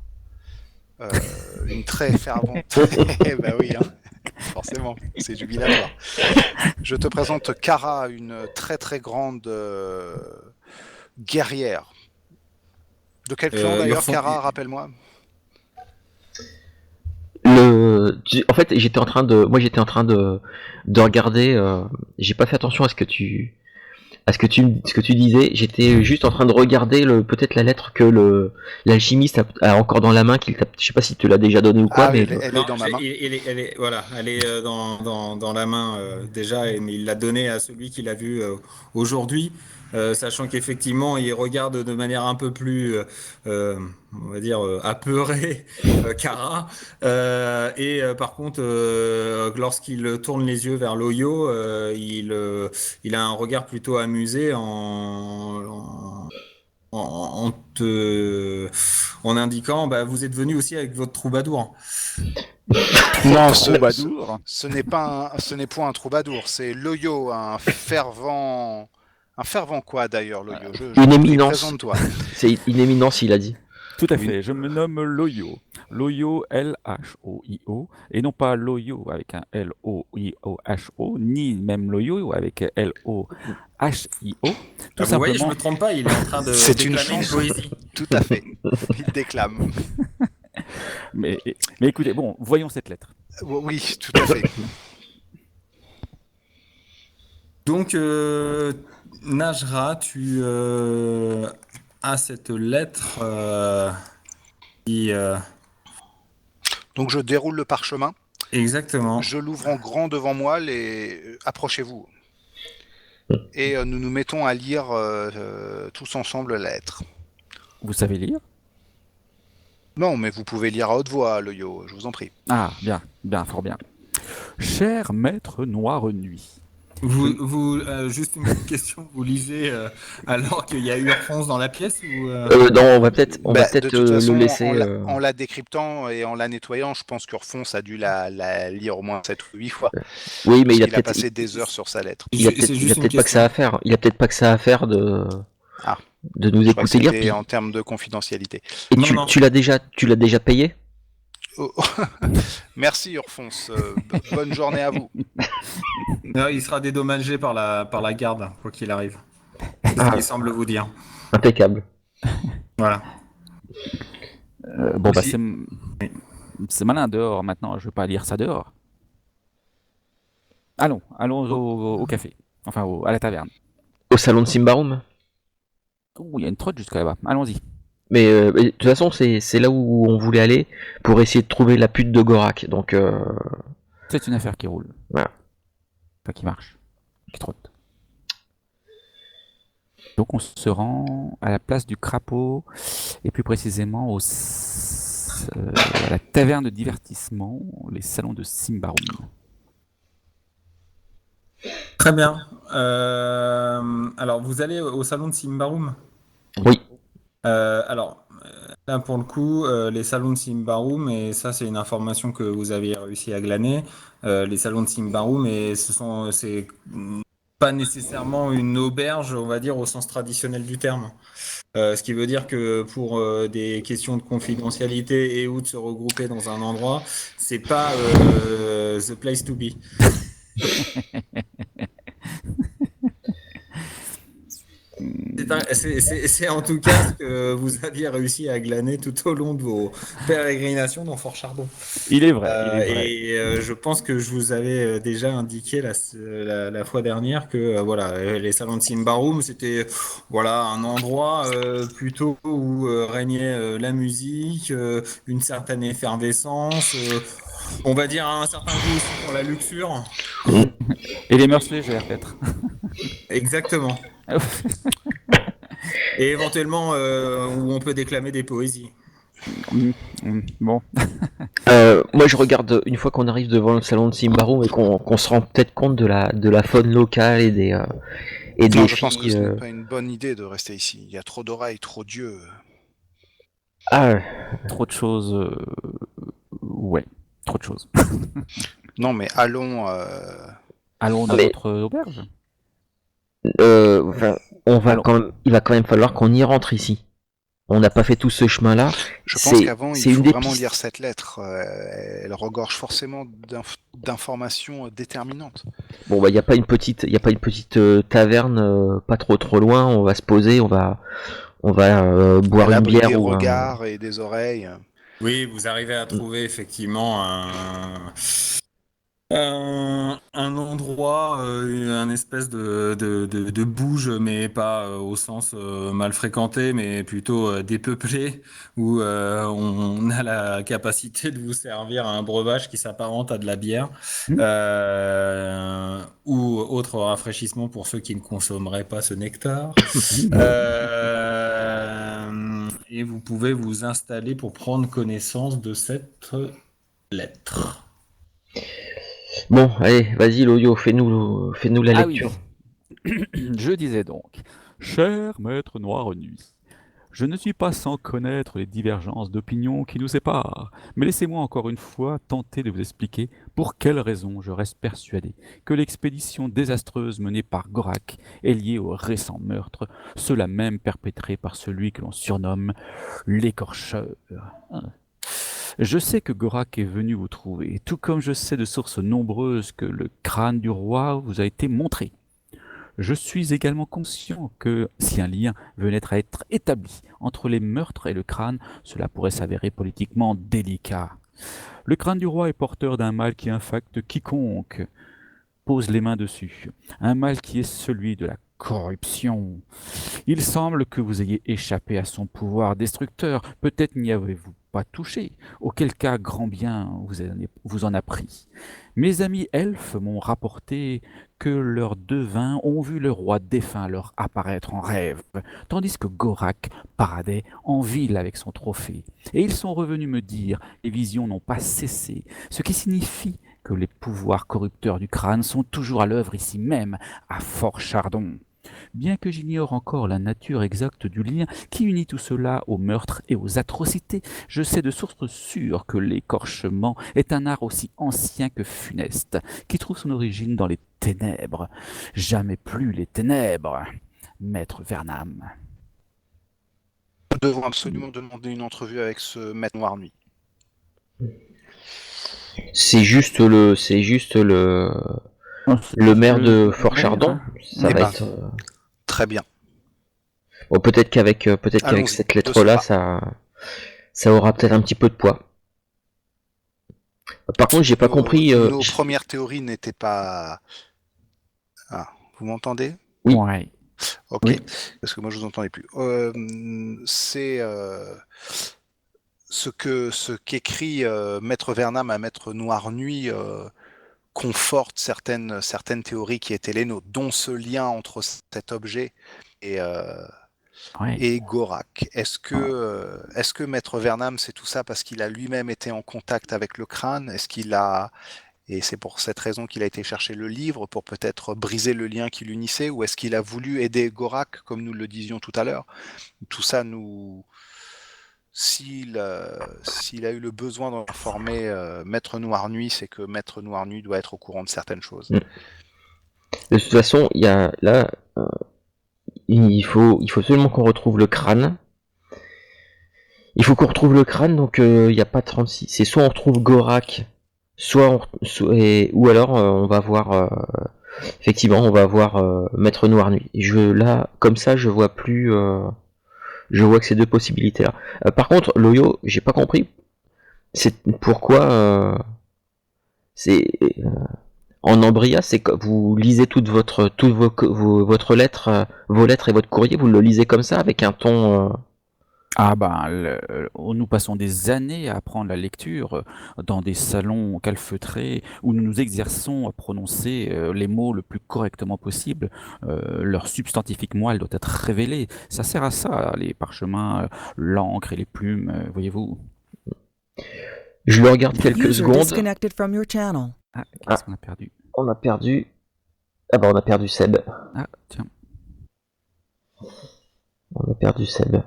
Une très fervente... Eh ben oui, hein. Forcément, c'est jubilatoire. Je te présente Kara, une très très grande guerrière. De quel clan d'ailleurs, Kara, rappelle-moi? En fait, j'étais en train de regarder. J'ai pas fait attention à ce que tu disais. J'étais juste en train de regarder peut-être la lettre que l'alchimiste a encore dans la main. Je sais pas si tu l'as déjà donné ou quoi, Ah, mais elle est dans ma main. Voilà, elle est dans la main déjà, mais il l'a donnée à celui qui l'a vu aujourd'hui. sachant qu'effectivement, il regarde de manière un peu plus, on va dire, apeurée Kara. Par contre, lorsqu'il tourne les yeux vers Loyo, il a un regard plutôt amusé en indiquant, bah, vous êtes venu aussi avec votre troubadour. Non, Troubadour. ce n'est point un troubadour, c'est Loyo, un fervent quoi d'ailleurs, Loyo. Je Une t'en prie, éminence. présente-toi. C'est une éminence, il a dit. Tout à fait, je me nomme Loyo. Loyo, L-H-O-I-O, et non pas Loyo avec un L-O-I-O-H-O, ni même Loyo avec L-O-H-I-O. Tout Vous voyez, je simplement, me trompe pas, il est en train de C'est une déclamer une chanson. poésie. Tout à fait. Il déclame. mais écoutez, bon, voyons cette lettre. Oui, tout à fait. Donc, Najra, tu as cette lettre qui... Donc je déroule le parchemin, exactement. je l'ouvre en grand devant moi, approchez-vous. Et nous nous mettons à lire tous ensemble la lettre. Vous savez lire? Non, mais vous pouvez lire à haute voix, Loyo, je vous en prie. Ah, bien, bien, fort bien. Cher maître Noire Nuit. Juste une petite question, vous lisez alors qu'il y a Urfonce dans la pièce ou Non, on va peut-être De toute façon, le laisser. en la décryptant et en la nettoyant, je pense qu'Urfonce a dû la lire au moins 7 ou 8 fois. Oui, mais Parce il a qu'il a peut-être passé des heures sur sa lettre. il a C'est peut-être juste une pas que ça à faire. Il a peut-être pas que ça à faire Ah. de nous Je crois que écouter lire. c'était Puis- en termes de confidentialité. Et Non. tu l'as déjà payé? Oh. Merci Urfonce, bonne journée à vous. Non, il sera dédommagé par la garde, quoi qu'il arrive. C'est ce Ah. qu'il semble vous dire. Impeccable. Voilà. Bon, bah, Aussi- c'est malin dehors maintenant, je vais pas lire ça dehors. Allons au café, enfin à la taverne. Au salon de Simbarum. Ouh, il y a une trotte jusqu'à là-bas, allons-y. Mais de toute façon, c'est là où on voulait aller pour essayer de trouver la pute de Gorak. Donc, C'est une affaire qui roule. Voilà. Enfin, qui marche, qui trotte. Donc on se rend à la place du Crapaud, et plus précisément à la taverne de divertissement, les salons de Simbarum. Très bien. Alors, vous allez au salon de Simbarum? oui. Là, pour le coup, les salons de Simbarum, et ça, c'est une information que vous avez réussi à glaner, les salons de Simbarum, et c'est pas nécessairement une auberge, on va dire, au sens traditionnel du terme. Ce qui veut dire que pour des questions de confidentialité et ou de se regrouper dans un endroit, c'est pas the place to be. C'est en tout cas ce que vous aviez réussi à glaner tout au long de vos pérégrinations dans Fort Chardon. Il est vrai. Et je pense que je vous avais déjà indiqué la fois dernière que voilà, les salons de Simbarum, c'était voilà, un endroit plutôt où régnait la musique, une certaine effervescence, on va dire un certain goût aussi pour la luxure. Et les mœurs légères, peut-être. Exactement. Et éventuellement où on peut déclamer des poésies. Bon. Moi, je regarde une fois qu'on arrive devant le salon de Simbarum et qu'on se rend peut-être compte de la faune locale et des Non, des je pense que filles. ce n'est pas une bonne idée de rester ici. Il y a trop d'oreilles, trop d'yeux. Ah, Trop de choses. Ouais, trop de choses. Non, mais allons. Allons dans Mais- notre auberge. enfin, il va quand même falloir qu'on y rentre ici. On n'a pas fait tout ce chemin-là. Je pense qu'avant, il faut des vraiment pistes. lire cette lettre. Elle regorge forcément d'informations déterminantes. Bon, bah, il y a pas une petite taverne pas trop loin. On va se poser, on va boire Elle une abrite bière des ou un... regards et des oreilles. Oui, vous arrivez à trouver effectivement Un endroit, un espèce de bouge, mais pas au sens mal fréquenté, mais plutôt dépeuplé, où on a la capacité de vous servir un breuvage qui s'apparente à de la bière, Hmm. ou autre rafraîchissement pour ceux qui ne consommeraient pas ce nectar. Et vous pouvez vous installer pour prendre connaissance de cette lettre. Bon, allez, vas-y Loyo, fais-nous la Ah oui, lecture. je disais donc, cher maître Noir Nuit, je ne suis pas sans connaître les divergences d'opinion qui nous séparent, mais laissez-moi encore une fois tenter de vous expliquer pour quelles raisons je reste persuadé que l'expédition désastreuse menée par Gorak est liée au récent meurtre, cela même perpétré par celui que l'on surnomme l'écorcheur. Je sais que Gorak est venu vous trouver, tout comme je sais de sources nombreuses que le crâne du roi vous a été montré. Je suis également conscient que si un lien venait à être établi entre les meurtres et le crâne, cela pourrait s'avérer politiquement délicat. Le crâne du roi est porteur d'un mal qui infecte quiconque pose les mains dessus, un mal qui est celui de la corruption. Il semble que vous ayez échappé à son pouvoir destructeur, peut-être n'y avez-vous pas touché, auquel cas grand bien vous en a pris. Mes amis elfes m'ont rapporté que leurs devins ont vu le roi défunt leur apparaître en rêve, tandis que Gorak paradait en ville avec son trophée. Et ils sont revenus me dire, les visions n'ont pas cessé, ce qui signifie que les pouvoirs corrupteurs du crâne sont toujours à l'œuvre ici même, à Fort Chardon. Bien que j'ignore encore la nature exacte du lien qui unit tout cela aux meurtres et aux atrocités, je sais de sources sûres que l'écorchement est un art aussi ancien que funeste, qui trouve son origine dans les ténèbres. Jamais plus les ténèbres, maître Vernam. Nous devons absolument demander une entrevue avec ce maître Noir Nuit. C'est juste le maire de Fort Chardon. Ça Eh va ben, être. Très bien. Bon, peut-être qu'avec Allons-y, cette de ce lettre-là, pas. ça aura peut-être un petit peu de poids. Par contre, j'ai pas compris. Nos premières théories n'étaient pas... Ah, vous m'entendez? Oui. Ouais. Ok, Oui. parce que moi je vous entendais plus. C'est ce qu'écrit Maître Vernam à Maître Noir Nuit conforte certaines théories qui étaient les nôtres, dont ce lien entre cet objet et, Ouais. et Gorak. Est-ce que Maître Vernam c'est tout ça parce qu'il a lui-même été en contact avec le crâne? Et c'est pour cette raison qu'il a été chercher le livre, pour peut-être briser le lien qui l'unissait, ou est-ce qu'il a voulu aider Gorak, comme nous le disions tout à l'heure? Tout ça S'il a eu le besoin d'informer Maître Noir Nuit, c'est que Maître Noir Nuit doit être au courant de certaines choses. De toute façon, il faut absolument qu'on retrouve le crâne. Il faut qu'on retrouve le crâne, donc il n'y a pas 36. C'est soit on retrouve Gorak, ou alors on va voir. Effectivement, on va voir Maître Noir Nuit. Là, comme ça, je vois plus. Je vois que ces deux possibilités-là. Par contre, Loyo, j'ai pas compris. C'est pourquoi. C'est en Ambria, c'est que vous lisez votre lettre, vos lettres et votre courrier, vous le lisez comme ça avec un ton. Ah ben, nous passons des années à apprendre la lecture dans des salons calfeutrés où nous nous exerçons à prononcer les mots le plus correctement possible. Leur substantifique moelle doit être révélé. Ça sert à ça, les parchemins, l'encre et les plumes, voyez-vous. Je le regarde quelques User secondes. disconnected from your channel. Ah, qu'est-ce qu'on a perdu? On a perdu. Ah bah on a perdu Seb. Ah, tiens. On a perdu Seb.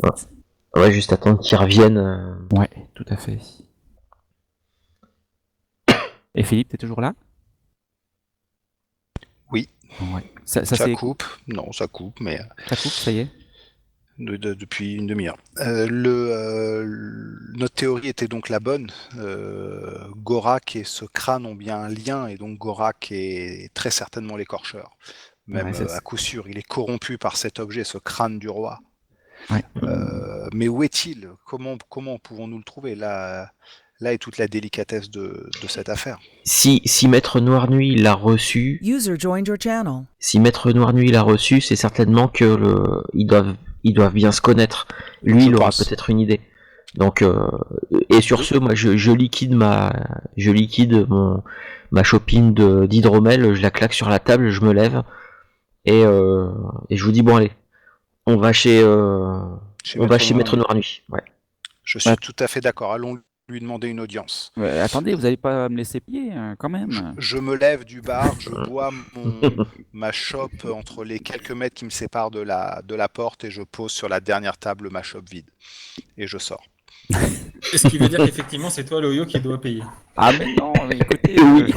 Ouais. On va juste attendre qu'il revienne. Ouais, tout à fait. Et Philippe, t'es toujours là? Oui. Ouais. Ça coupe? Non, ça coupe, mais... Ça coupe, ça y est? Depuis une demi-heure. Notre théorie était donc la bonne. Gorak et ce crâne ont bien un lien, et donc Gorak est très certainement l'écorcheur. Même à coup sûr, il est corrompu par cet objet, ce crâne du roi. Ouais. Mais où est-il? Comment pouvons-nous le trouver? là est toute la délicatesse de cette affaire. Si Maître Noir Nuit l'a reçu, User joined your channel. si Maître Noir Nuit l'a reçu, c'est certainement que ils doivent bien se connaître. Lui, Je il aura pense. peut-être une idée. Donc, et sur ce, moi, je liquide ma chopine d'hydromel, je la claque sur la table, je me lève et je vous dis bon allez, on va chez Maître Noir Nuit. Ouais. Je suis tout à fait d'accord. Allons lui demander une audience. Attendez, vous n'allez pas me laisser plier, quand même. Je me lève du bar, je bois ma chope entre les quelques mètres qui me séparent de la porte et je pose sur la dernière table ma chope vide. Et je sors. Ce qui veut dire qu'effectivement, c'est toi, Loyo, qui doit payer. Ah mais non, mais écoutez... Oui.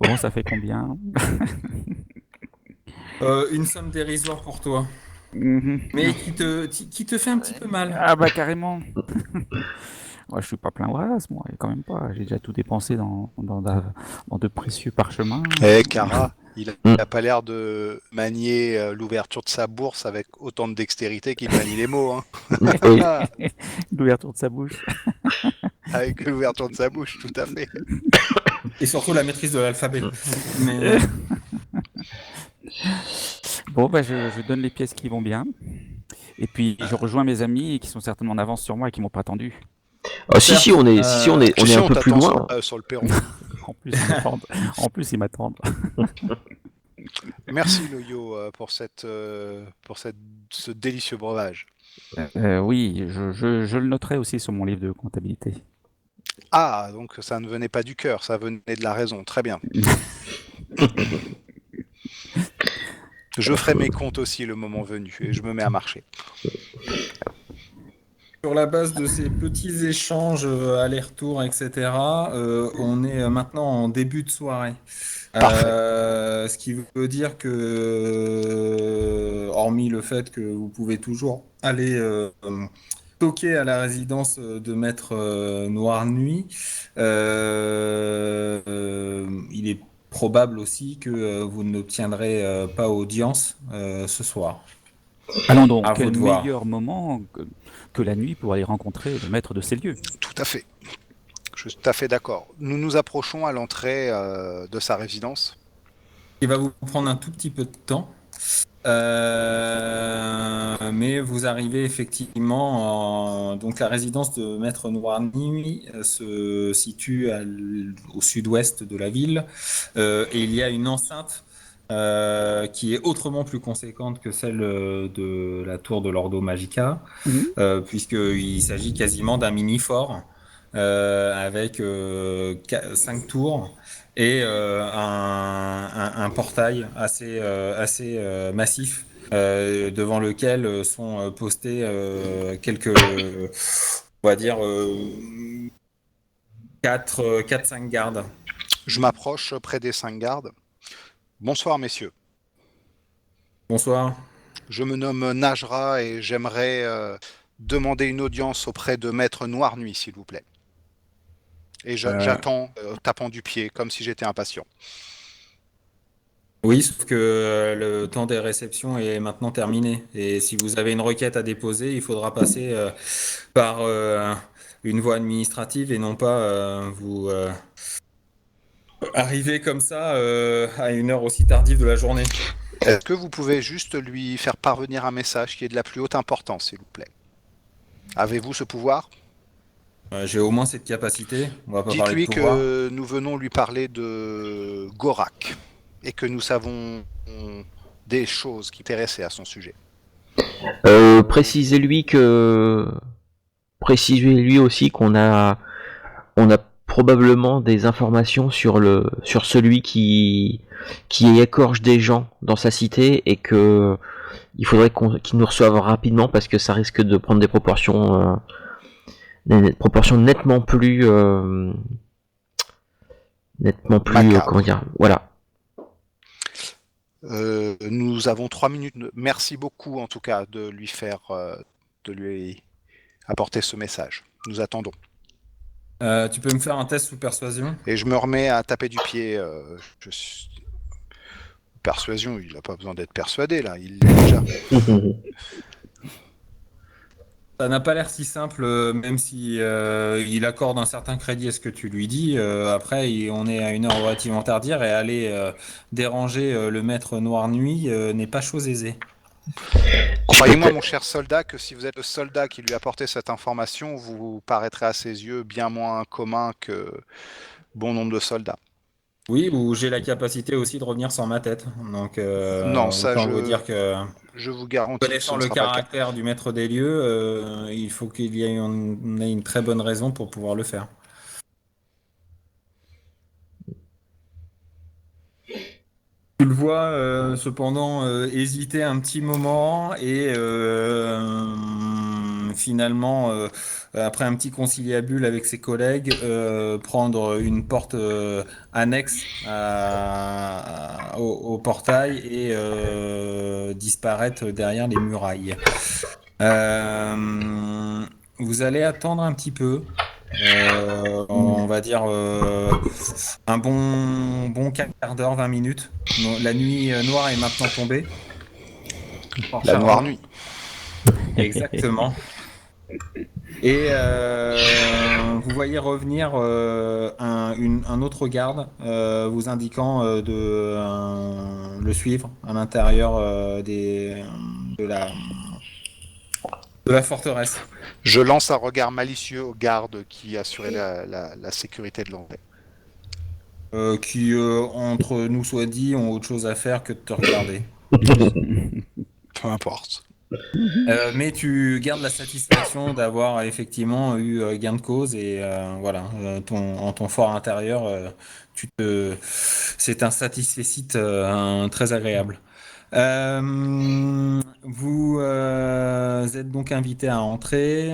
Bon, ça fait combien? Une somme dérisoire pour toi, Mhm. mais qui te fait un petit peu mal. Ah bah carrément. Moi, je suis pas plein bras, moi, quand même pas. J'ai déjà tout dépensé dans de précieux parchemins. Cara, il a pas l'air de manier l'ouverture de sa bourse avec autant de dextérité qu'il manie les mots. Hein. Oui. L'ouverture de sa bouche. Avec l'ouverture de sa bouche, tout à fait. Et surtout la maîtrise de l'alphabet. Mais, Bon, bah, je donne les pièces qui vont bien. Et puis, je rejoins mes amis qui sont certainement en avance sur moi et qui m'ont pas attendu. Ah, si, on est un peu plus loin. Sur le perron. En plus, ils m'attendent. Ils m'attendent. Merci Loyo pour ce délicieux breuvage. Oui, je le noterai aussi sur mon livre de comptabilité. Ah, donc ça ne venait pas du cœur, ça venait de la raison. Très bien. Je ferai mes comptes aussi le moment venu et je me mets à marcher. sur la base de ces petits échanges aller-retour, etc., on est maintenant en début de soirée. Ce qui veut dire que, hormis le fait que vous pouvez toujours aller toquer à la résidence de Maître Noir Nuit, il est probable aussi que vous n'obtiendrez pas audience ce soir. Allons donc, À vous quel de voir. meilleur moment que la nuit pour aller rencontrer le maître de ces lieux. Tout à fait. Je suis tout à fait d'accord. Nous nous approchons à l'entrée de sa résidence. Il va vous prendre un tout petit peu de temps. Mais vous arrivez effectivement donc la résidence de Maître Noir Nuit se situe au sud-ouest de la ville et il y a une enceinte qui est autrement plus conséquente que celle de la tour de l'Ordo Magica, puisqu'il s'agit quasiment d'un mini-fort avec 5 tours et un portail assez massif devant lequel sont postés quelques, on va dire, 4-5 gardes. Je m'approche près des 5 gardes. Bonsoir messieurs. Bonsoir. Je me nomme Najra et j'aimerais demander une audience auprès de Maître Noir Nuit, s'il vous plaît. Et j'attends, tapant du pied, comme si j'étais impatient. Oui, sauf que le temps des réceptions est maintenant terminé. Et si vous avez une requête à déposer, il faudra passer par une voie administrative et non pas vous arriver comme ça à une heure aussi tardive de la journée. Est-ce que vous pouvez juste lui faire parvenir un message qui est de la plus haute importance, s'il vous plaît? Avez-vous ce pouvoir? J'ai au moins cette capacité. On va pas parler de Dites-lui pouvoir. que nous venons lui parler de Gorak et que nous savons des choses qui intéressaient à son sujet. Précisez-lui aussi qu'on a probablement des informations sur celui qui écorche des gens dans sa cité et que il faudrait qu'il nous reçoive rapidement parce que ça risque de prendre des proportions nettement plus comment dire, voilà. Nous avons 3 minutes. Merci beaucoup en tout cas de lui apporter ce message. Nous attendons. Tu peux me faire un test sous persuasion? Et je me remets à taper du pied. Persuasion, il n'a pas besoin d'être persuadé là, il l'est déjà. Ça n'a pas l'air si simple, même si il accorde un certain crédit à ce que tu lui dis. Après, on est à une heure relativement tardière et aller déranger le maître Noir Nuit n'est pas chose aisée. Je peux Croyez-moi, peut-être- mon cher soldat, que si vous êtes le soldat qui lui apportez cette information, vous paraîtrez à ses yeux bien moins commun que bon nombre de soldats. Oui, ou j'ai la capacité aussi de revenir sans ma tête. Donc, Non, ça, autant vous dire que je vous garantis que ce connaissant ne le sera pas le cas. caractère du maître des lieux, il faut qu'il y ait on ait une très bonne raison pour pouvoir le faire. Tu le vois cependant hésiter un petit moment et finalement, après un petit conciliabule avec ses collègues, prendre une porte annexe au portail et disparaître derrière les murailles. Euh, Vous allez attendre un petit peu. On va dire un bon quart d'heure, 20 minutes. La nuit noire est maintenant tombée. Fort La noire Chardon. nuit. Exactement. Et vous voyez revenir un autre garde vous indiquant le suivre à l'intérieur de de la forteresse. Je lance un regard malicieux aux gardes qui assuraient la sécurité de l'entrée. Qui, entre nous soit dit, ont autre chose à faire que de te regarder. Peu importe. Mais tu gardes la satisfaction d'avoir effectivement eu gain de cause et voilà, en ton fort intérieur, c'est un satisfecit très agréable. Vous êtes donc invité à entrer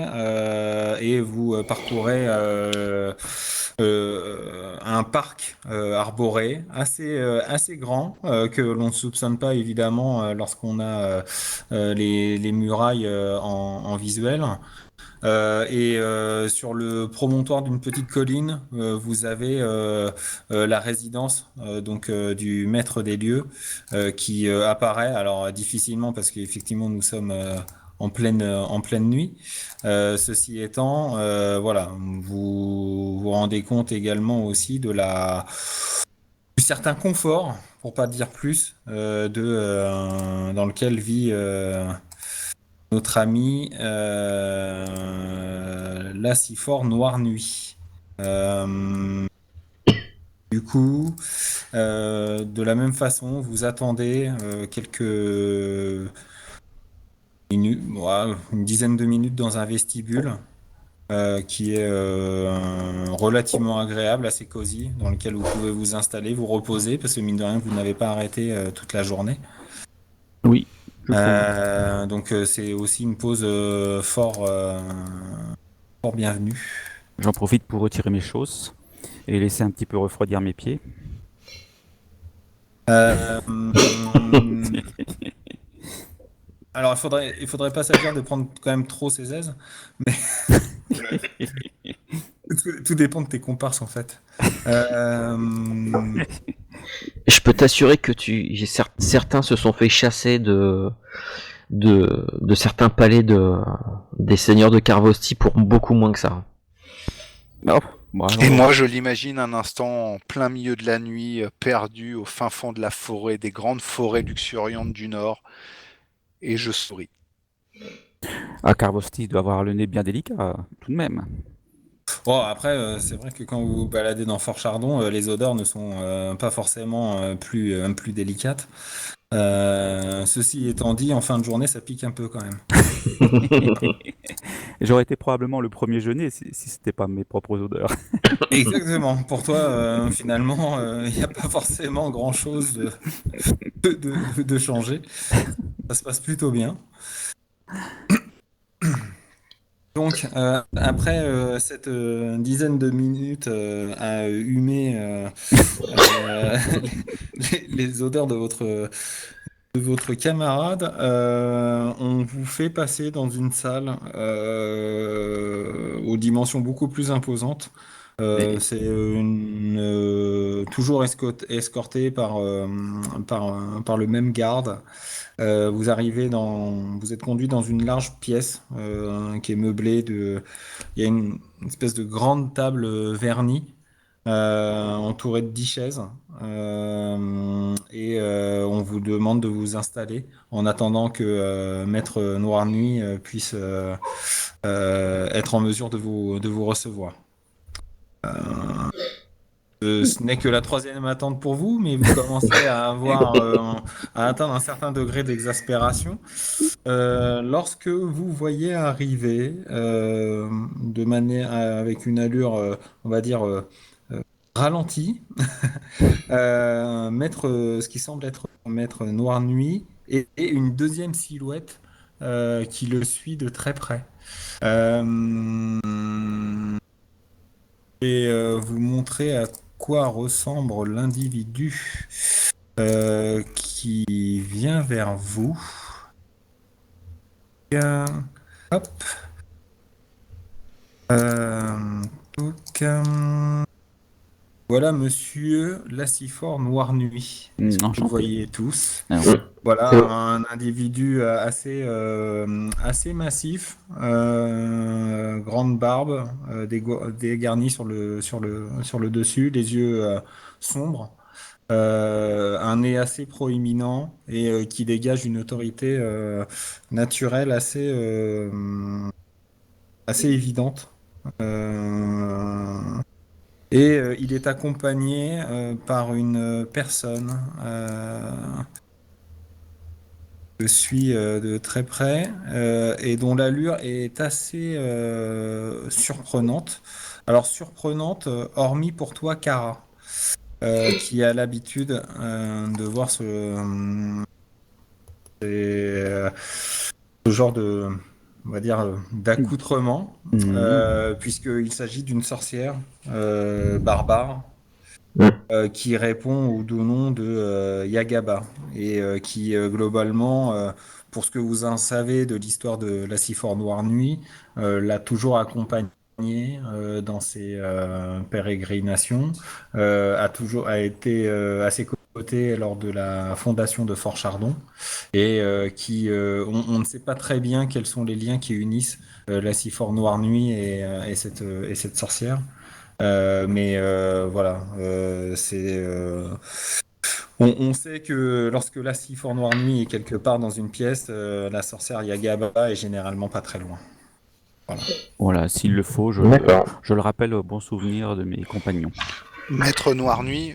et vous parcourez un parc arboré assez grand que l'on ne soupçonne pas évidemment lorsqu'on a les murailles en visuel. Sur le promontoire d'une petite colline, vous avez la résidence du maître des lieux qui apparaît. Alors difficilement parce qu'effectivement nous sommes en pleine nuit. Ceci étant, voilà, vous vous rendez compte également aussi du certain confort, pour pas dire plus, dans lequel vit notre ami là si fort Noir Nuit. Euh, du coup, de la même façon, vous attendez quelques minutes, ouais, une dizaine de minutes dans un vestibule qui est relativement agréable, assez cosy, dans lequel vous pouvez vous installer, vous reposer, parce que mine de rien, vous n'avez pas arrêté toute la journée. Oui, je trouve. C'est aussi une pause fort bienvenue. J'en profite pour retirer mes choses et laisser un petit peu refroidir mes pieds. Euh, alors, il faudrait pas s'agir de prendre quand même trop ses aises, mais tout dépend de tes comparses en fait. Je peux t'assurer que certains se sont fait chasser de certains palais des seigneurs de Carvosti pour beaucoup moins que ça. Oh, bon, alors, Et moi, je l'imagine un instant en plein milieu de la nuit, perdu au fin fond de la forêt, des grandes forêts luxuriantes du Nord, et je souris. Carvosti doit avoir le nez bien délicat, tout de même. Bon, après, c'est vrai que quand vous vous baladez dans Fort Chardon, les odeurs ne sont pas forcément plus délicates. Ceci étant dit, en fin de journée, ça pique un peu quand même. J'aurais été probablement le premier jeûné si c'était pas mes propres odeurs. Exactement. Pour toi, finalement, il n'y a pas forcément grand-chose de changer. Ça se passe plutôt bien. Donc, après cette dizaine de minutes à humer euh, les odeurs de votre camarade, on vous fait passer dans une salle aux dimensions beaucoup plus imposantes, Et- C'est toujours escorté par le même garde. Vous êtes conduit dans une large pièce qui est meublée il y a une espèce de grande table vernie entourée de 10 chaises. On vous demande de vous installer en attendant que Maître Noir Nuit puisse être en mesure de vous recevoir. Ce n'est que la troisième attente pour vous, mais vous commencez à atteindre un certain degré d'exaspération lorsque vous voyez arriver avec une allure, on va dire, ralentie, ce qui semble être Maître Noir Nuit et une deuxième silhouette qui le suit de très près. Euh, Vous montrer à quoi ressemble l'individu qui vient vers vous. Hop. Euh, donc, voilà Monsieur Lassifor Noir Nuit. Est-ce que vous le Enchanté. voyez tous? Ah oui. Voilà, Euh, un individu assez massif, grande barbe, dégarnie sur le dessus, les yeux sombres, un nez assez proéminent et qui dégage une autorité naturelle assez évidente. Euh, il est accompagné par une personne que je suis de très près et dont l'allure est assez surprenante. Alors surprenante, hormis pour toi, Cara, qui a l'habitude de voir euh, ce genre on va dire, d'accoutrement, Mhm. puisqu'il s'agit d'une sorcière barbare qui répond au doux nom de Yagaba et qui globalement, pour ce que vous en savez de l'histoire de la Cifor Noire Nuit, l'a toujours accompagné dans ses pérégrinations, a été à ses côtés lors de la fondation de Fort Chardon et on ne sait pas très bien quels sont les liens qui unissent la Cifor Noire Nuit et cette sorcière. Voilà, on sait que lorsque la Cifor Noire Nuit est quelque part dans une pièce, la sorcière Yagaba est généralement pas très loin. Voilà. Voilà, s'il le faut, D'accord. je le rappelle au bon souvenir de mes compagnons. Maître Noir Nuit,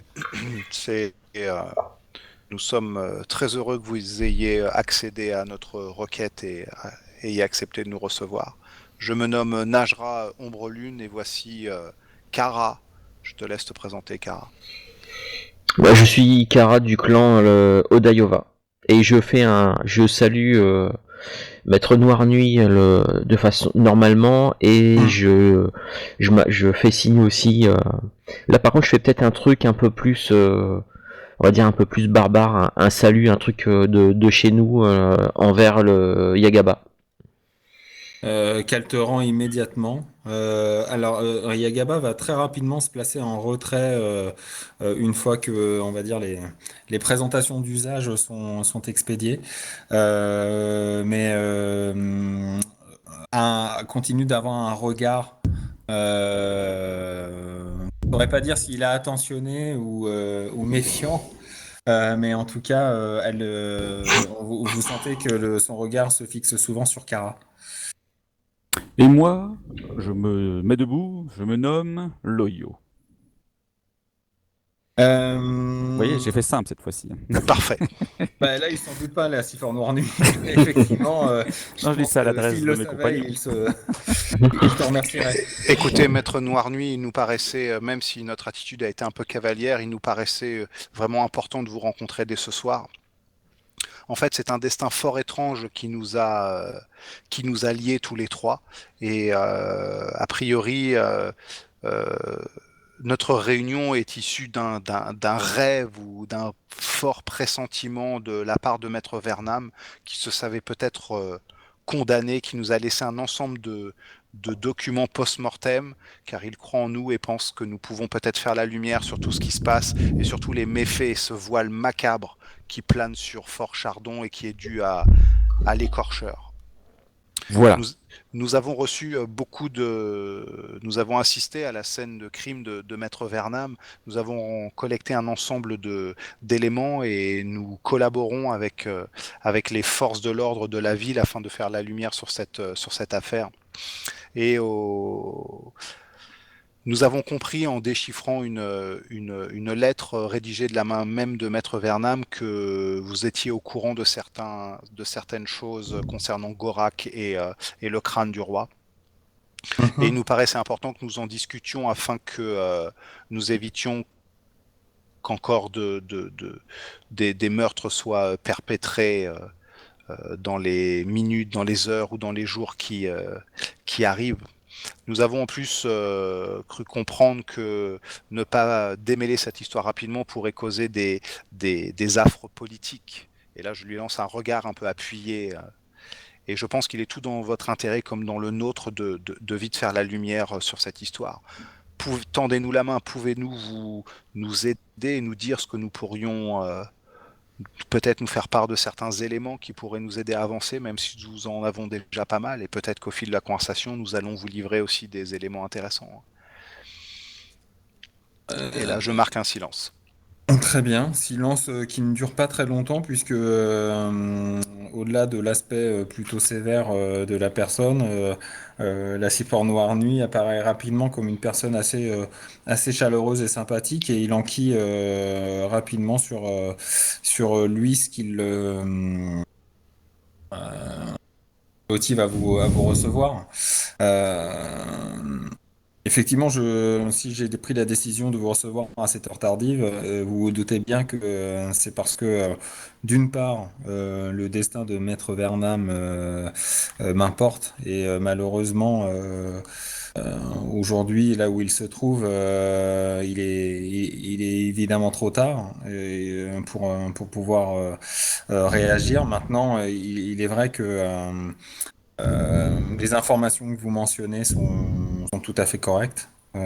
nous sommes très heureux que vous ayez accédé à notre requête et ayez accepté de nous recevoir. Je me nomme Najra Ombre Lune et voici Kara. Je te laisse te présenter, Kara. Moi, je suis Kara du clan Odayova. Et je salue Maître Noir Nuit de façon normalement et je fais signe aussi. Là, par contre, je fais peut-être un truc un peu plus, on va dire un peu plus barbare, un salut, un truc de chez nous envers le Yagaba. Qu'elle te rend immédiatement. Yagaba va très rapidement se placer en retrait une fois que, on va dire, les présentations d'usage sont expédiées. Continue d'avoir un regard. Je ne saurais pas dire s'il est attentionné ou méfiant. Mais en tout cas, vous sentez que son regard se fixe souvent sur Kara. Et moi, je me mets debout, je me nomme Loyo. Vous voyez, Euh, j'ai fait simple cette fois-ci. Parfait. Bah, là, il s'en doute pas, la Cifor Noir Nuit. Mais effectivement, je Non, je dis pense ça à que l'adresse s'il de le mes savait, compagnons. il te remercierait. Écoutez, Maître Noir Nuit, il nous paraissait, même si notre attitude a été un peu cavalière, il nous paraissait vraiment important de vous rencontrer dès ce soir. En fait, c'est un destin fort étrange qui nous a liés tous les trois. Et a priori, euh, notre réunion est issue d'un rêve ou d'un fort pressentiment de la part de Maître Vernam, qui se savait peut-être condamné, qui nous a laissé un ensemble de documents post-mortem, car il croit en nous et pense que nous pouvons peut-être faire la lumière sur tout ce qui se passe et sur tous les méfaits, ce voile macabre qui plane sur Fort Chardon et qui est dû à l'écorcheur. Voilà. Nous avons reçu nous avons assisté à la scène de crime de Maître Vernam. Nous avons collecté un ensemble d'éléments et nous collaborons avec les forces de l'ordre de la ville afin de faire la lumière sur cette affaire. Et nous avons compris en déchiffrant une lettre rédigée de la main même de Maître Vernam que vous étiez au courant de certaines choses concernant Gorak et le crâne du roi. Et il nous paraissait important que nous en discutions afin que nous évitions qu'encore des meurtres soient perpétrés dans les minutes, dans les heures ou dans les jours qui arrivent. Nous avons en plus cru comprendre que ne pas démêler cette histoire rapidement pourrait causer des affres politiques. Et là, je lui lance un regard un peu appuyé. Et je pense qu'il est tout dans votre intérêt comme dans le nôtre de vite faire la lumière sur cette histoire. Tendez-nous la main, pouvez-nous nous aider et nous dire ce que nous pourrions peut-être nous faire part de certains éléments qui pourraient nous aider à avancer, même si nous en avons déjà pas mal, et peut-être qu'au fil de la conversation, nous allons vous livrer aussi des éléments intéressants. Et là, je marque un silence. Très bien, silence qui ne dure pas très longtemps puisque au-delà de l'aspect plutôt sévère de la personne, la Cipore Noire Nuit apparaît rapidement comme une personne assez chaleureuse et sympathique et il enquille rapidement sur lui ce qui le motive à vous recevoir. Euh, Effectivement, si j'ai pris la décision de vous recevoir à cette heure tardive, vous vous doutez bien que c'est parce que, d'une part, le destin de Maître Vernam m'importe et malheureusement, aujourd'hui, là où il se trouve, il est évidemment trop tard pour pouvoir réagir. Maintenant, il est vrai que les informations que vous mentionnez sont tout à fait correctes. À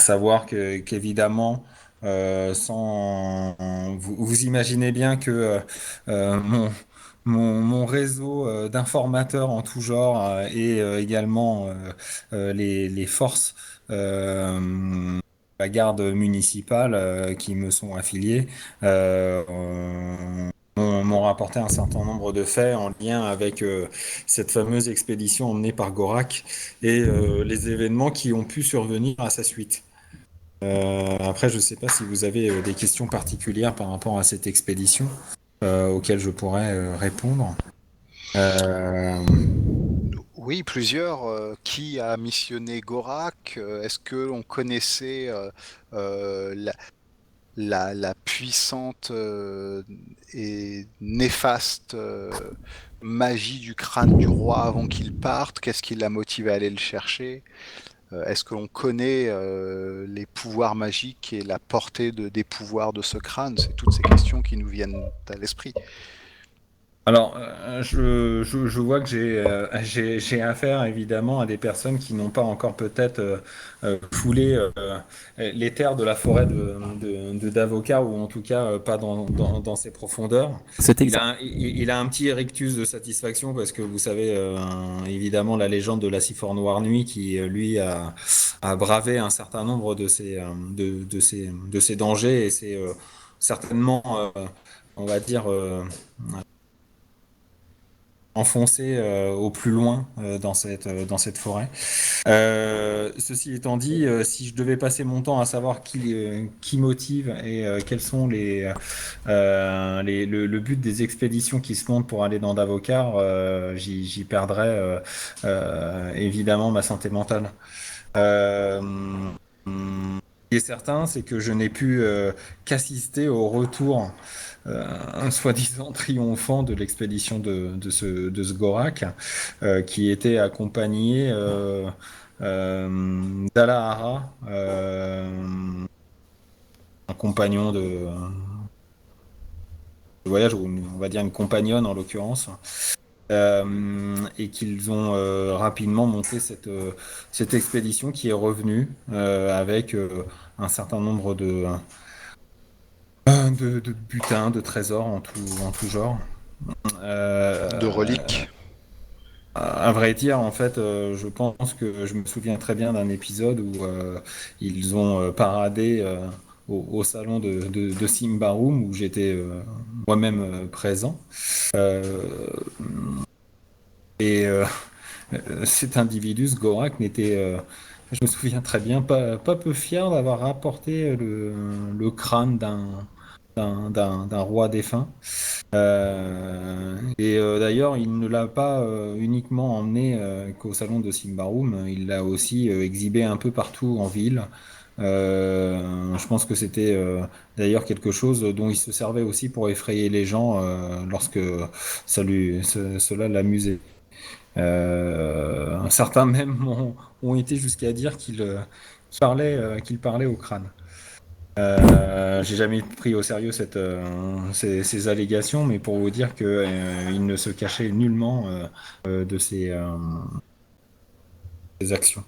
savoir qu'évidemment, vous imaginez bien que mon réseau d'informateurs en tout genre et également les forces la garde municipale qui me sont affiliées m'ont rapporté un certain nombre de faits en lien avec cette fameuse expédition emmenée par Gorak et les événements qui ont pu survenir à sa suite. Après, je ne sais pas si vous avez des questions particulières par rapport à cette expédition auxquelles je pourrais répondre. Oui, plusieurs. Qui a missionné Gorak? Est-ce que l'on connaissait la puissante et néfaste magie du crâne du roi avant qu'il parte? Qu'est-ce qui l'a motivé à aller le chercher? Est-ce que l'on connaît les pouvoirs magiques et la portée des pouvoirs de ce crâne? C'est toutes ces questions qui nous viennent à l'esprit. Alors, je vois que j'ai affaire évidemment à des personnes qui n'ont pas encore peut-être foulé les terres de la forêt de d'Avocat ou en tout cas pas dans ses profondeurs. C'est Il exact. a, il a un petit rictus de satisfaction parce que vous savez évidemment la légende de la Cipore Noire Nuit qui lui a bravé un certain nombre de ces dangers et c'est certainement on va dire enfoncé au plus loin dans cette forêt. Ceci étant dit, si je devais passer mon temps à savoir qui motive et quels sont le but des expéditions qui se montent pour aller dans Davokar, j'y perdrais évidemment ma santé mentale. Euh, Ce qui est certain, c'est que je n'ai pu qu'assister au retour un soi-disant triomphant de l'expédition de ce Gorak, qui était accompagné d'Alahara, un compagnon de voyage, ou on va dire une compagnonne en l'occurrence, et qu'ils ont rapidement monté cette expédition qui est revenue avec un certain nombre de butins, de trésors en tout genre. De reliques. À vrai dire, en fait, je pense que je me souviens très bien d'un épisode où ils ont paradé au salon de Simbarum où j'étais moi-même présent. Euh, et cet individu, ce Gorak, je me souviens très bien, pas peu fier d'avoir rapporté le crâne d'un roi défunt. D'ailleurs, il ne l'a pas uniquement emmené qu'au salon de Simbarum, il l'a aussi exhibé un peu partout en ville. Je pense que c'était d'ailleurs quelque chose dont il se servait aussi pour effrayer les gens lorsque cela l'amusait. Certains même ont été jusqu'à dire qu'il parlait au crâne. J'ai jamais pris au sérieux ces allégations, mais pour vous dire que il ne se cachait nullement de ses actions.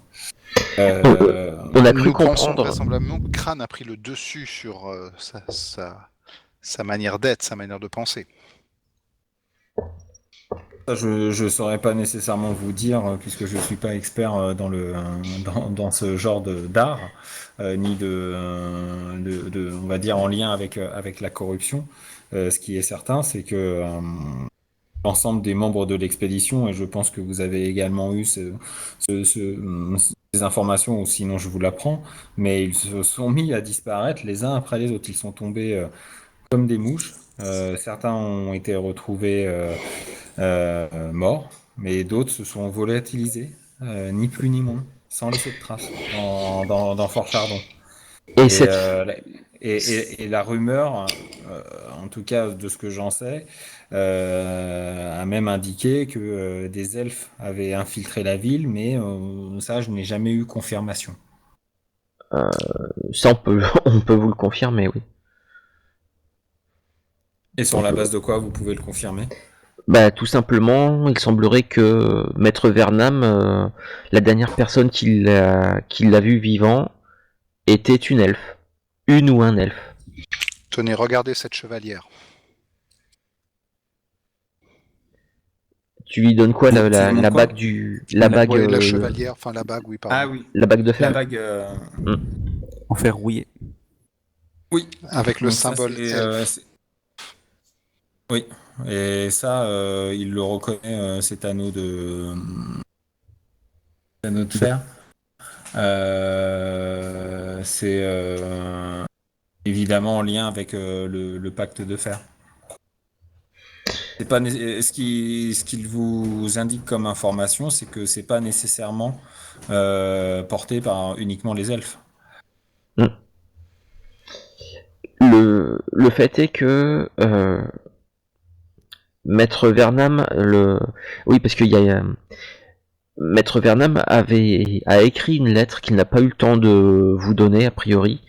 On a cru Nous pensons comprendre. vraisemblablement que Crane a pris le dessus sur sa manière d'être, sa manière de penser. Ça, je ne saurais pas nécessairement vous dire, puisque je ne suis pas expert dans ce genre d'art, ni on va dire, en lien avec la corruption. Ce qui est certain, c'est que l'ensemble des membres de l'expédition, et je pense que vous avez également eu ces informations, ou sinon je vous l'apprends, mais ils se sont mis à disparaître les uns après les autres. Ils sont tombés comme des mouches. Certains ont été retrouvés morts, mais d'autres se sont volatilisés, ni plus ni moins, sans laisser de traces, dans Fort Chardon. Et Et, cette, euh, la- et la rumeur, en tout cas de ce que j'en sais, a même indiqué que des elfes avaient infiltré la ville, mais ça, je n'ai jamais eu confirmation. ça, on peut vous le confirmer, oui. Et sur On la peut. base de quoi vous pouvez le confirmer? Bah, tout simplement, il semblerait que Maître Vernam, la dernière personne qui l'a vu vivant, était une elfe. Une ou un elfe. Tenez, regardez cette chevalière. Tu lui donnes quoi, Vous dites mon la quoi? bague la bague, Oui, la chevalière, enfin la bague, oui, Ah pardon. oui, la bague de la fer? bague. En fer rouillé. Oui, Avec le donc ça symbole elfe. oui, et ça, il le reconnaît, cet anneau de fer. C'est évidemment en lien avec le pacte de fer. C'est pas ce qu'il vous indique comme information, c'est que c'est pas nécessairement porté par uniquement les elfes. Hmm. Le fait est que Maître Vernam, oui, parce qu'il y a Maître Vernam a écrit une lettre qu'il n'a pas eu le temps de vous donner a priori,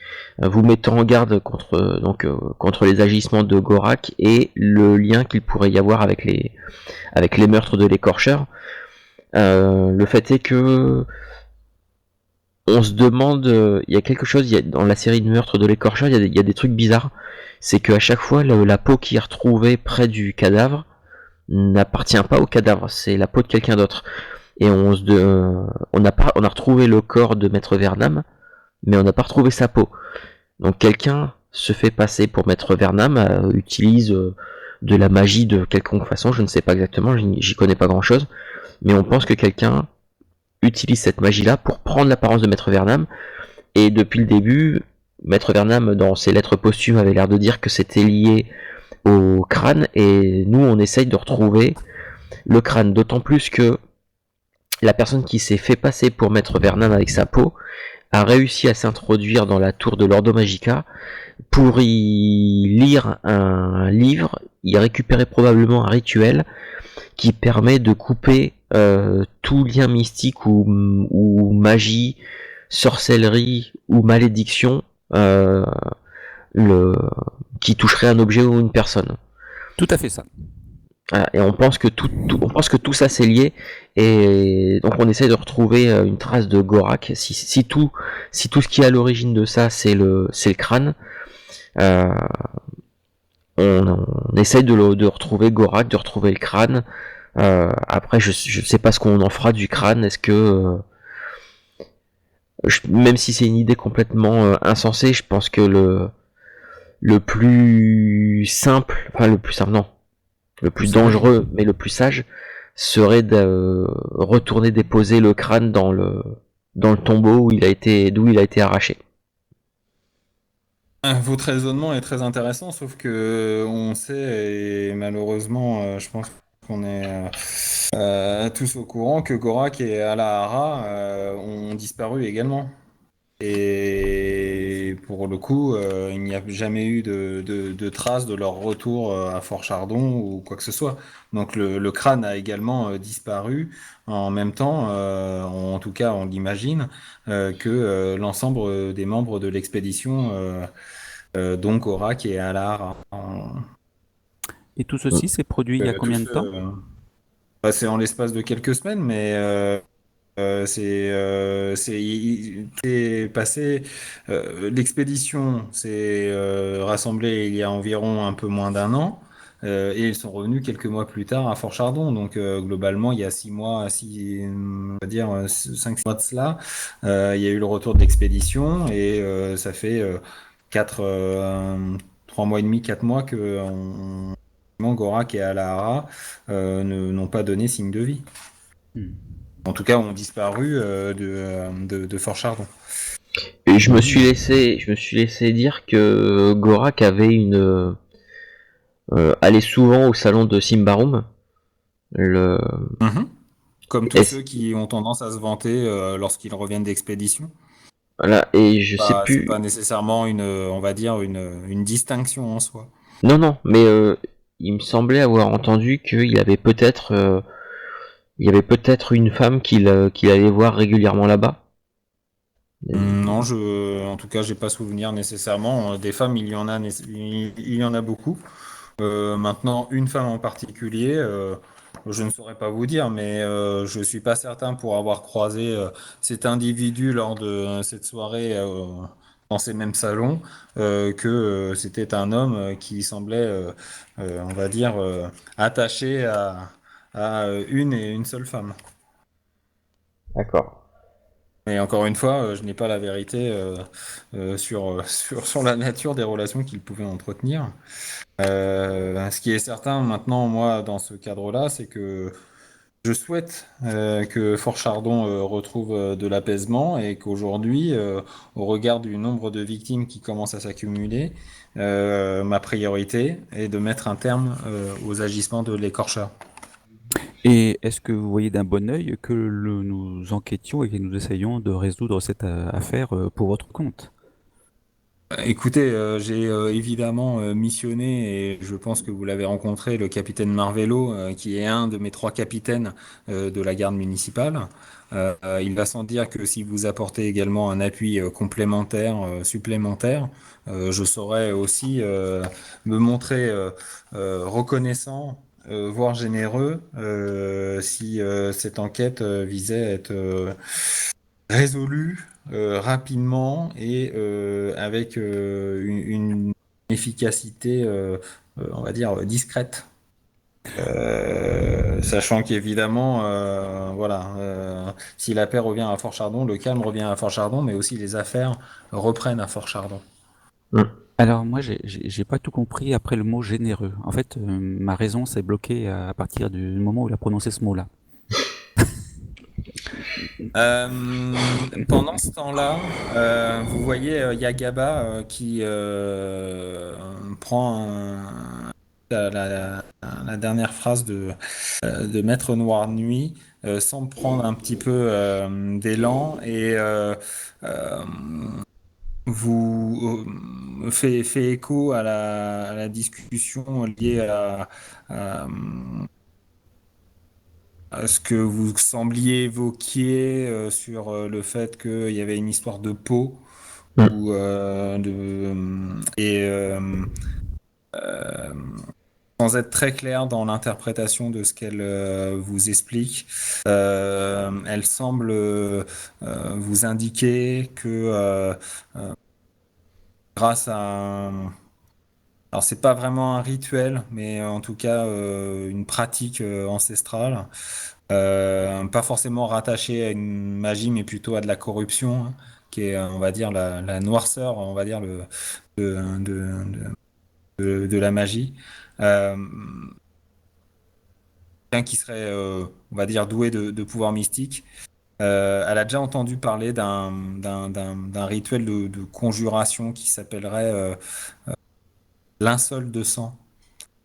vous mettant en garde contre les agissements de Gorak et le lien qu'il pourrait y avoir avec les meurtres de l'écorcheur. Le fait est que on se demande, il y a quelque chose, dans la série de meurtres de l'écorcheur, il y a des trucs bizarres. C'est qu'à chaque fois, la peau qui est retrouvée près du cadavre n'appartient pas au cadavre, c'est la peau de quelqu'un d'autre. Et on a retrouvé le corps de Maître Vernam, mais on n'a pas retrouvé sa peau. Donc quelqu'un se fait passer pour Maître Vernam, utilise de la magie de quelconque façon, je ne sais pas exactement, j'y connais pas grand chose, mais on pense que quelqu'un utilise cette magie-là pour prendre l'apparence de Maître Vernam, et depuis le début, Maître Vernam, dans ses lettres posthumes, avait l'air de dire que c'était lié au crâne, et nous on essaye de retrouver le crâne, d'autant plus que la personne qui s'est fait passer pour Maître Vernam avec sa peau a réussi à s'introduire dans la tour de l'Ordo Magica pour y lire un livre, y récupérer probablement un rituel qui permet de couper tout lien mystique ou magie, sorcellerie ou malédiction qui toucherait un objet ou une personne. Tout à fait ça. Voilà, et on pense que on pense que tout ça c'est lié, et donc on essaie de retrouver une trace de Gorak. Si tout ce qui est à l'origine de ça c'est le crâne, euh, on essaye de retrouver Gorak, de retrouver le crâne. Après, je sais pas ce qu'on en fera du crâne. Est-ce que même si c'est une idée complètement insensée, je pense que le plus simple, enfin le plus simple, non, le plus dangereux, mais le plus sage, serait de retourner déposer le crâne dans le tombeau d'où il a été arraché. Votre raisonnement est très intéressant, sauf que on sait, et malheureusement, je pense qu'on est tous au courant que Gorak et Alahara ont disparu également. Et pour le coup, il n'y a jamais eu de traces de leur retour à Fort Chardon ou quoi que ce soit. Donc le crâne a également disparu en même temps, en tout cas on l'imagine, que l'ensemble des membres de l'expédition, dont Gorak et Alar. Et tout ceci s'est produit il y a Tous combien de ceux, temps? bah, c'est en l'espace de quelques semaines, mais c'est passé. L'expédition s'est rassemblée il y a environ un peu moins d'un an. Et ils sont revenus quelques mois plus tard à Fort Chardon. Donc globalement, il y a 6 mois, on va dire 5-6 mois de cela, il y a eu le retour de l'expédition et ça fait 3 mois et demi, 4 mois que Gorak et Alahara n'ont pas donné signe de vie. Hmm. En tout cas, ont disparu de Fort Chardon. Et je me suis laissé dire que Gorak avait allait souvent au salon de Simbarum. Le, Mhm. Comme tous est ceux qui ont tendance à se vanter lorsqu'ils reviennent d'expédition. voilà, et je sais C'est pas plus. nécessairement on va dire, une distinction en soi. Non, non, mais il me semblait avoir entendu il y avait peut-être une femme qu'il allait voir régulièrement là-bas. Non, en tout cas, j'ai pas souvenir nécessairement. Des femmes, il y en a beaucoup. Maintenant, une femme en particulier, je ne saurais pas vous dire, mais je suis pas certain pour avoir croisé cet individu lors de cette soirée dans ces mêmes salons que c'était un homme qui semblait, on va dire, attaché à une et une seule femme. D'accord. Mais encore une fois, je n'ai pas la vérité sur la nature des relations qu'ils pouvaient entretenir. Ce qui est certain maintenant, moi, dans ce cadre-là, c'est que je souhaite que Fort Chardon retrouve de l'apaisement et qu'aujourd'hui, au regard du nombre de victimes qui commencent à s'accumuler, ma priorité est de mettre un terme aux agissements de l'écorcha. Et est-ce que vous voyez d'un bon œil que nous enquêtions et que nous essayions de résoudre cette affaire pour votre compte? Écoutez, j'ai évidemment missionné, et je pense que vous l'avez rencontré, le capitaine Marvello, qui est un de mes 3 capitaines de la garde municipale. Il va sans dire que si vous apportez également un appui complémentaire, supplémentaire, je saurais aussi me montrer reconnaissant, voire généreux, si cette enquête visait à être résolu rapidement et avec une efficacité, on va dire, discrète. Sachant qu'évidemment, voilà, si la paix revient à Fort Chardon, le calme revient à Fort Chardon, mais aussi les affaires reprennent à Fort Chardon. Mm. Alors moi, j'ai pas tout compris après le mot généreux. En fait, ma raison s'est bloquée à partir du moment où il a prononcé ce mot-là. Pendant ce temps-là, vous voyez Yagaba qui prend la dernière phrase de Maître Noir Nuit, semble prendre un petit peu d'élan et euh, fait écho à la discussion liée à, ce que vous sembliez évoquer sur le fait qu'il y avait une histoire de peau Mm. ou et sans être très claire dans l'interprétation de ce qu'elle vous explique, elle semble vous indiquer que grâce à alors c'est pas vraiment un rituel, mais en tout cas une pratique ancestrale, pas forcément rattachée à une magie, mais plutôt à de la corruption, hein, qui est, on va dire, la noirceur, on va dire, de, de, de la magie. Euh, Quelqu'un qui serait, on va dire, doué de pouvoirs mystiques. Elle a déjà entendu parler d'un rituel de conjuration qui s'appellerait linceul de sang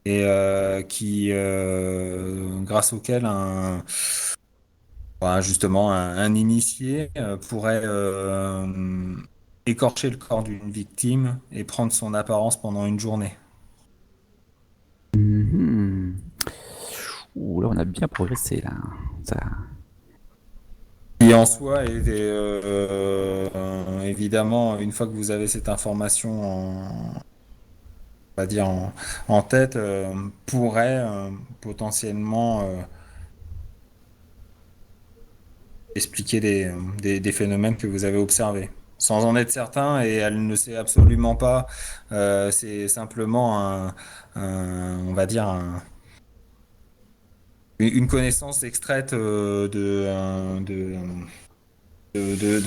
et grâce auquel justement un initié pourrait écorcher le corps d'une victime et prendre son apparence pendant une journée. Mhm. Ouh, là, on a bien progressé, là. Ça... Qui en soi est évidemment, une fois que vous avez cette information on va dire en tête, pourrait potentiellement expliquer des phénomènes que vous avez observés. Sans en être certain, et elle ne sait absolument pas, c'est simplement on va dire, une connaissance extraite de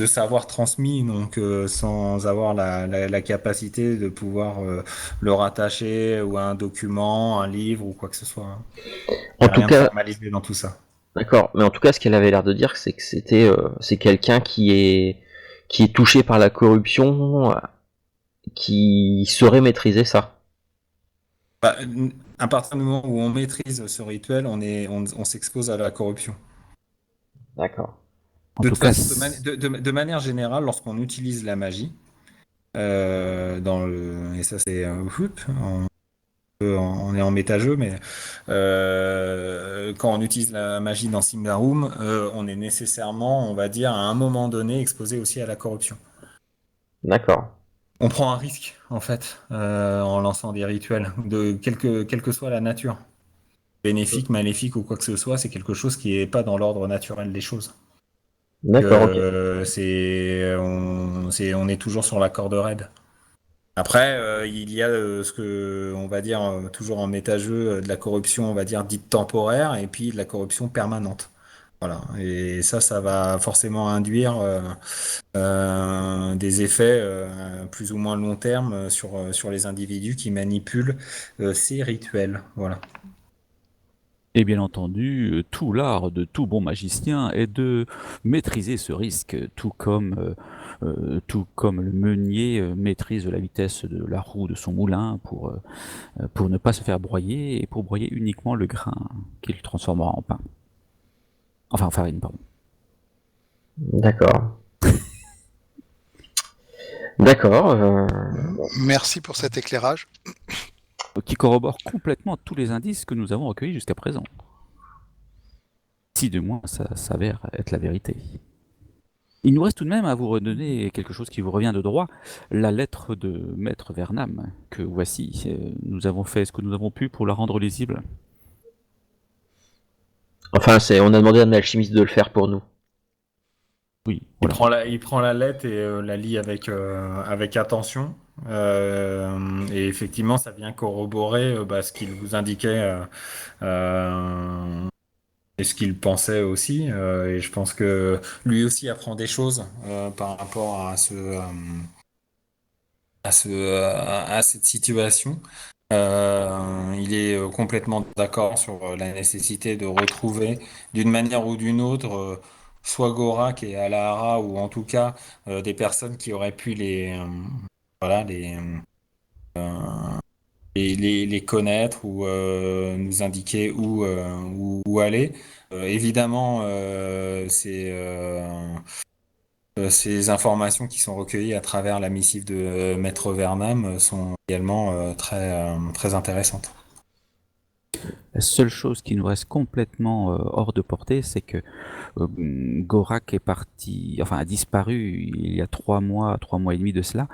savoir transmis, donc sans avoir la capacité de pouvoir le rattacher ou à un document, un livre ou quoi que ce soit, hein. Il En n'y a tout rien de cas, formalisé dans tout ça. d'accord, mais en tout cas, ce qu'elle avait l'air de dire, c'est que c'est quelqu'un qui est touché par la corruption, qui saurait maîtriser ça. Bah, à partir du moment où on maîtrise ce rituel, on s'expose à la corruption. D'accord. En De tout toute cas, façon, de manière générale, lorsqu'on utilise la magie, et ça c'est on est en méta-jeu, mais quand on utilise la magie dans Simbarum, on est nécessairement, on va dire, à un moment donné, exposé aussi à la corruption. D'accord. On prend un risque, en fait, en lançant des rituels, quelle que soit la nature. Bénéfique, maléfique ou quoi que ce soit, c'est quelque chose qui n'est pas dans l'ordre naturel des choses. D'accord, ok. On est toujours sur la corde raide. Après, il y a ce que, on va dire, toujours en méta-jeu, de la corruption, on va dire, dite temporaire, et puis de la corruption permanente. Voilà. Et ça va forcément induire des effets plus ou moins long terme sur les individus qui manipulent ces rituels. Voilà. et bien entendu, tout l'art de tout bon magicien est de maîtriser ce risque, tout comme le meunier maîtrise la vitesse de la roue de son moulin pour ne pas se faire broyer et pour broyer uniquement le grain qu'il transformera en pain. Enfin, en farine, pardon. D'accord. D'accord. Merci pour cet éclairage. Qui corrobore complètement tous les indices que nous avons recueillis jusqu'à présent. Si de moins ça s'avère être la vérité. Il nous reste tout de même à vous redonner quelque chose qui vous revient de droit, la lettre de Maître Vernam, que voici. Nous avons fait ce que nous avons pu pour la rendre lisible. Enfin, on a demandé à un alchimiste de le faire pour nous. Oui, Il voilà. il prend la lettre et la lit avec attention. Et effectivement, ça vient corroborer ce qu'il vous indiquait et ce qu'il pensait aussi. Et je pense que lui aussi apprend des choses par rapport à cette situation. Il est complètement d'accord sur la nécessité de retrouver d'une manière ou d'une autre soit Gorak et Alahara ou en tout cas des personnes qui auraient pu voilà, les connaître ou nous indiquer où aller. Évidemment, ces informations qui sont recueillies à travers la missive de Maître Vernam sont également très intéressantes. La seule chose qui nous reste complètement hors de portée, c'est que Gorak est parti, enfin a disparu il y a 3 mois et demi de cela,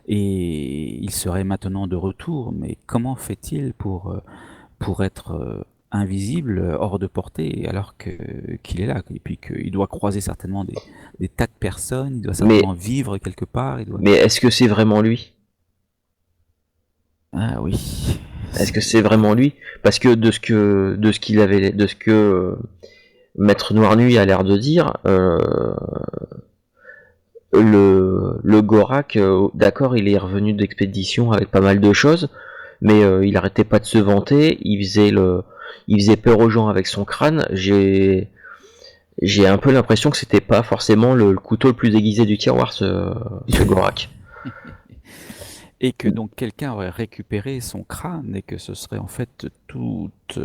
et il serait maintenant de retour. Mais comment fait-il pour être invisible, hors de portée, alors qu'il est là, et puis qu'il doit croiser certainement des tas de personnes, il doit Mais, certainement vivre quelque part, mais est-ce que c'est vraiment lui? Ah oui. Est-ce que c'est vraiment lui? Parce que de ce que Maître Noir Nuit a l'air de dire, le Gorak, d'accord, il est revenu d'expédition avec pas mal de choses, mais il arrêtait pas de se vanter, il faisait peur aux gens avec son crâne. J'ai un peu l'impression que c'était pas forcément le couteau le plus aiguisé du tiroir, ce Gorak. Et que donc quelqu'un aurait récupéré son crâne et que ce serait en fait toute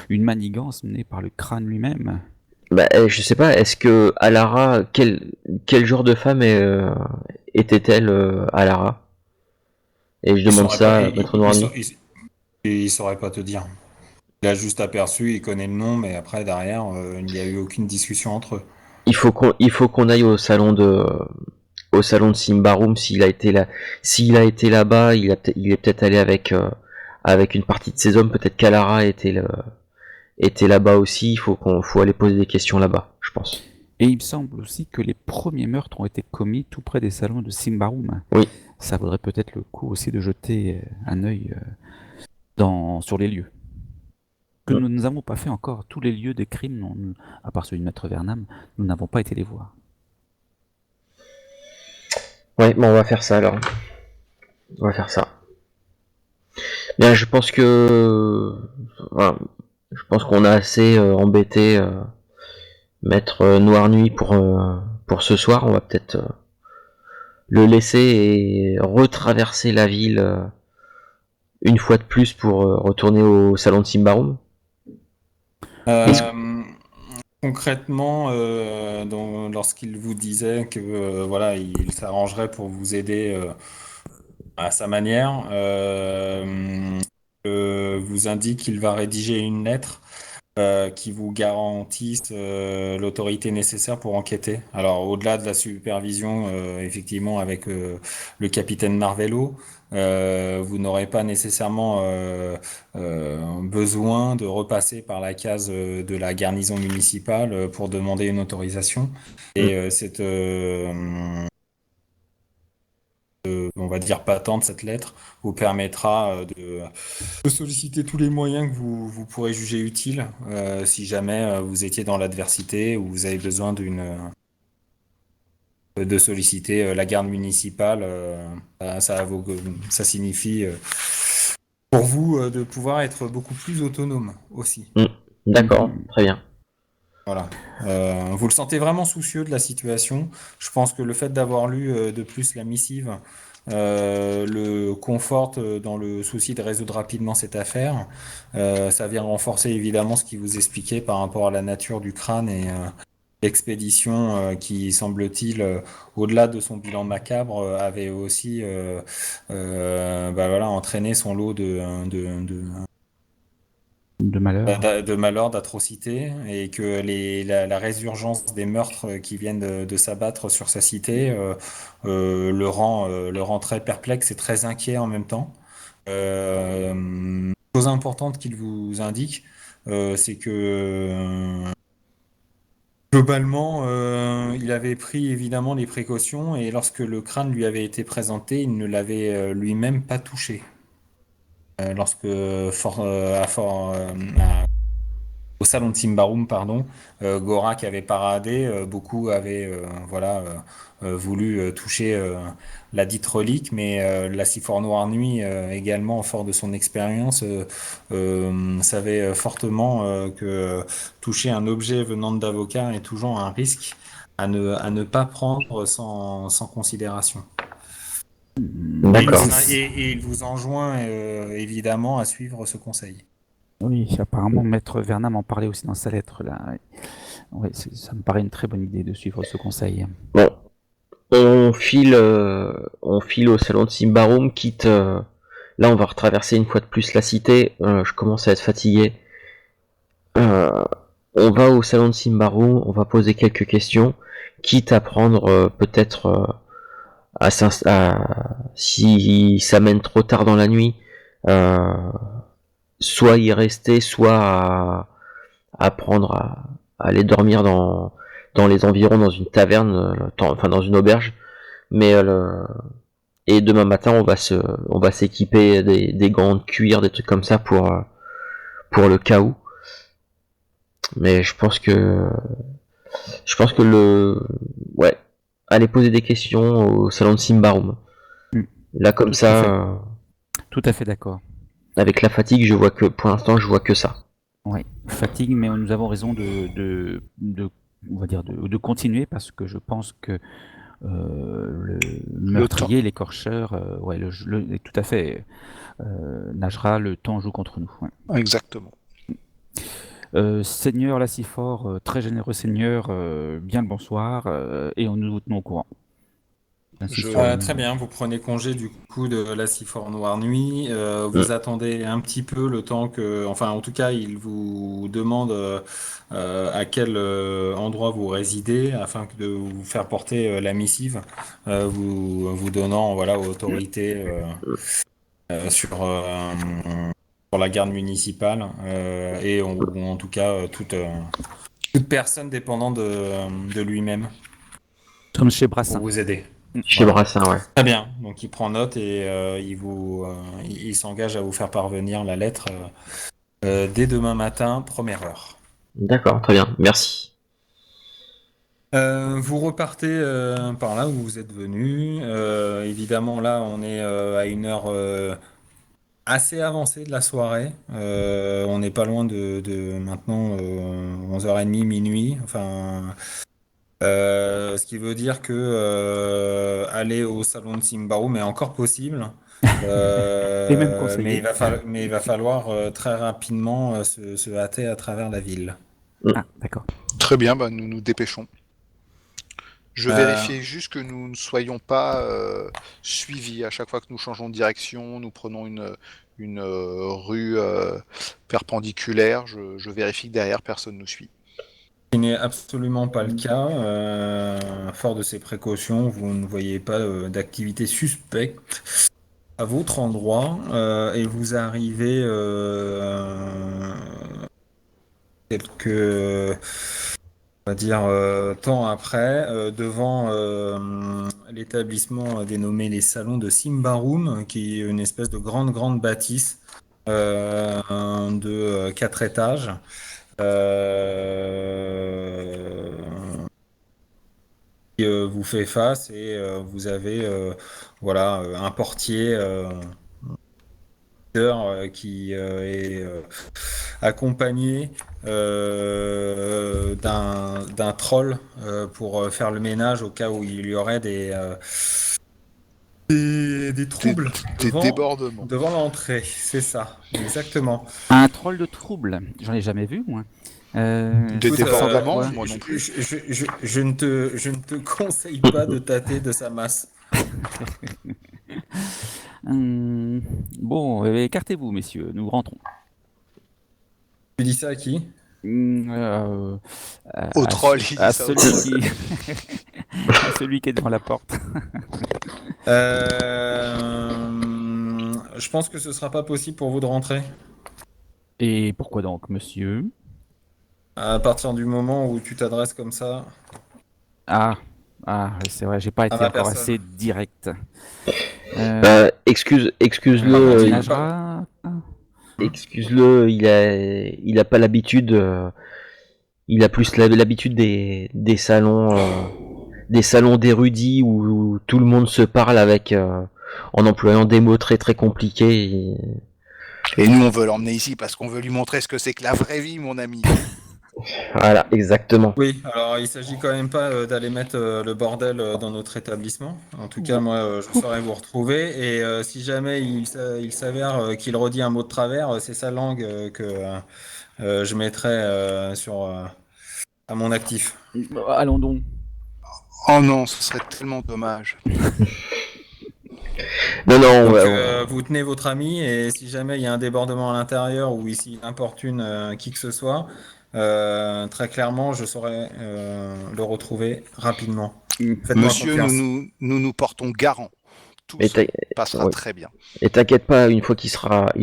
une manigance menée par le crâne lui-même. Bah, je sais pas, est-ce que Alara, quel genre de femme était-elle, Alara? Et je Il demande saurait pas, ça à Maître Noir Nuit. il saurait pas te dire. Il a juste aperçu, il connaît le nom, mais après, derrière, il n'y a eu aucune discussion entre eux. Il faut qu'on aille au salon de Simbarum. S'il a été là-bas, il est peut-être allé avec une partie de ses hommes. Peut-être qu'Alara était là-bas aussi. Faut aller poser des questions là-bas, je pense. Et il me semble aussi que les premiers meurtres ont été commis tout près des salons de Simbarum. Oui. Ça vaudrait peut-être le coup aussi de jeter un œil sur les lieux. Que nous n'avons pas fait encore. Tous les lieux des crimes, à part celui de Maître Vernam, nous n'avons pas été les voir. Ouais, bon, on va faire ça alors. On va faire ça. Bien, je pense que voilà, je pense qu'on a assez embêté Maître Noir Nuit pour ce soir. On va peut-être le laisser et retraverser la ville une fois de plus pour retourner au salon de Simbarum. Concrètement, lorsqu'il vous disait que voilà, il s'arrangerait pour vous aider à sa manière, vous indique qu'il va rédiger une lettre qui vous garantissent l'autorité nécessaire pour enquêter. Alors, au-delà de la supervision, effectivement, avec le capitaine Marvello, vous n'aurez pas nécessairement besoin de repasser par la case de la garnison municipale pour demander une autorisation. Et on va dire, patente, cette lettre, vous permettra de solliciter tous les moyens que vous pourrez juger utiles si jamais vous étiez dans l'adversité ou vous avez besoin de solliciter la garde municipale. Ça signifie pour vous de pouvoir être beaucoup plus autonome aussi. D'accord, très bien. Voilà. Vous le sentez vraiment soucieux de la situation. Je pense que le fait d'avoir lu de plus la missive le conforte dans le souci de résoudre rapidement cette affaire. Ça vient renforcer évidemment ce qui vous expliquait par rapport à la nature du crâne et l'expédition qui, semble-t-il, au-delà de son bilan macabre, avait aussi voilà, entraîné son lot De malheur. de malheur, d'atrocités, et que la résurgence des meurtres qui viennent de s'abattre sur sa cité le rend très perplexe et très inquiet en même temps. Chose importante qu'il vous indique, c'est que globalement, il avait pris évidemment les précautions, et lorsque le crâne lui avait été présenté, il ne l'avait lui-même pas touché. Lorsque au salon de Simbarum, pardon, Gorak avait paradé, beaucoup avaient voilà, voulu toucher la dite relique, mais la Cifor Noire Nuit, également fort de son expérience, savait fortement que toucher un objet venant d'avocat est toujours un risque à ne pas prendre sans considération. D'accord. Et il vous enjoint évidemment à suivre ce conseil. Oui, apparemment, Maître Vernam en parlait aussi dans sa lettre, là. Ouais, ça me paraît une très bonne idée de suivre ce conseil. Bon, on file au salon de Simbarum, quitte. Là, on va retraverser une fois de plus la cité. Je commence à être fatigué. On va au salon de Simbarum, on va poser quelques questions, quitte à prendre peut-être si ça mène trop tard dans la nuit, soit y rester, soit à prendre à aller dormir dans les environs, dans une taverne, enfin dans une auberge. Mais et demain matin, on va s'équiper des gants de cuir, des trucs comme ça pour le cas où. Mais je pense que ouais, aller poser des questions au salon de Simbarum. Là, comme Tout à ça, fait. Tout à fait d'accord. avec la fatigue, pour l'instant, je vois que ça. Oui, fatigue, mais nous avons raison on va dire de continuer parce que je pense que le meurtrier, l'écorcheur, ouais, tout à fait, nagera, le temps joue contre nous. Ouais. Exactement. Seigneur Lassifort, très généreux Seigneur, bien le bonsoir, et nous vous tenons au courant. Très bien, vous prenez congé du coup de la Cifor Noire Nuit. Vous attendez un petit peu le temps que, enfin en tout cas, il vous demande à quel endroit vous résidez afin de vous faire porter la missive, vous donnant voilà autorité sur sur la garde municipale ou en tout cas toute personne dépendant de lui-même Comme chez pour Brassin. vous aider. Chez Voilà. Brassin, ouais. Très bien. Donc il prend note et il s'engage à vous faire parvenir la lettre dès demain matin, première heure. D'accord, très bien, merci. Vous repartez par là où vous êtes venu. Évidemment, là, on est à une heure assez avancée de la soirée. On n'est pas loin de maintenant 11h30, minuit. Enfin, ce qui veut dire que aller au salon de Simbarum est encore possible. Et même Mais conseiller. il va falloir très rapidement se hâter à travers la ville. Ah, d'accord. Très bien, bah, nous nous dépêchons. Je Euh, vérifiais juste que nous ne soyons pas suivis à chaque fois que nous changeons de direction, nous prenons une rue perpendiculaire. Je vérifie que derrière personne nous suit. Ce n'est absolument pas le cas. Fort de ces précautions, vous ne voyez pas d'activité suspecte à votre endroit et vous arrivez quelques, on va dire, temps après devant l'établissement dénommé les Salons de Simbarum, qui est une espèce de grande bâtisse de 4 étages. Euh, qui vous fait face et vous avez voilà un portier qui est accompagné d'un troll pour faire le ménage au cas où il y aurait des troubles Des débordements. devant l'entrée. C'est ça, exactement. Un troll de trouble, j'en ai jamais vu, moi. Des Écoute, débordements, ouais. moi non plus. Je ne te conseille pas de tâter de sa masse. Bon, écartez-vous, messieurs, nous rentrons. Tu dis ça à qui? Au troll, il dit à ça au celui qui... à celui qui est devant la porte. Je pense que ce sera pas possible pour vous de rentrer. Et pourquoi donc, monsieur? À partir du moment où tu t'adresses comme ça Ah, c'est vrai, j'ai pas à été ma encore personne. assez direct. Excuse-le, Najra, excuse-le, il a pas l'habitude, il a plus l'habitude des salons d'érudits où tout le monde se parle en employant des mots très très compliqués. Et nous, on veut l'emmener ici parce qu'on veut lui montrer ce que c'est que la vraie vie, mon ami. Voilà, exactement. Oui, alors il s'agit quand même pas d'aller mettre le bordel dans notre établissement. En tout cas, moi, je saurais vous retrouver. Et si jamais il s'avère qu'il redit un mot de travers, c'est sa langue que je mettrai à mon actif. allons donc. Oh non, ce serait tellement dommage. Non, non, Donc, ouais, vous tenez votre ami et si jamais il y a un débordement à l'intérieur ou ici importune qui que ce soit, très clairement, je saurais le retrouver rapidement. Faites-moi Monsieur, confiance. nous nous portons garant. tout Et seul. Passera ouais. très bien. Et t'inquiète pas, une fois qu'il sera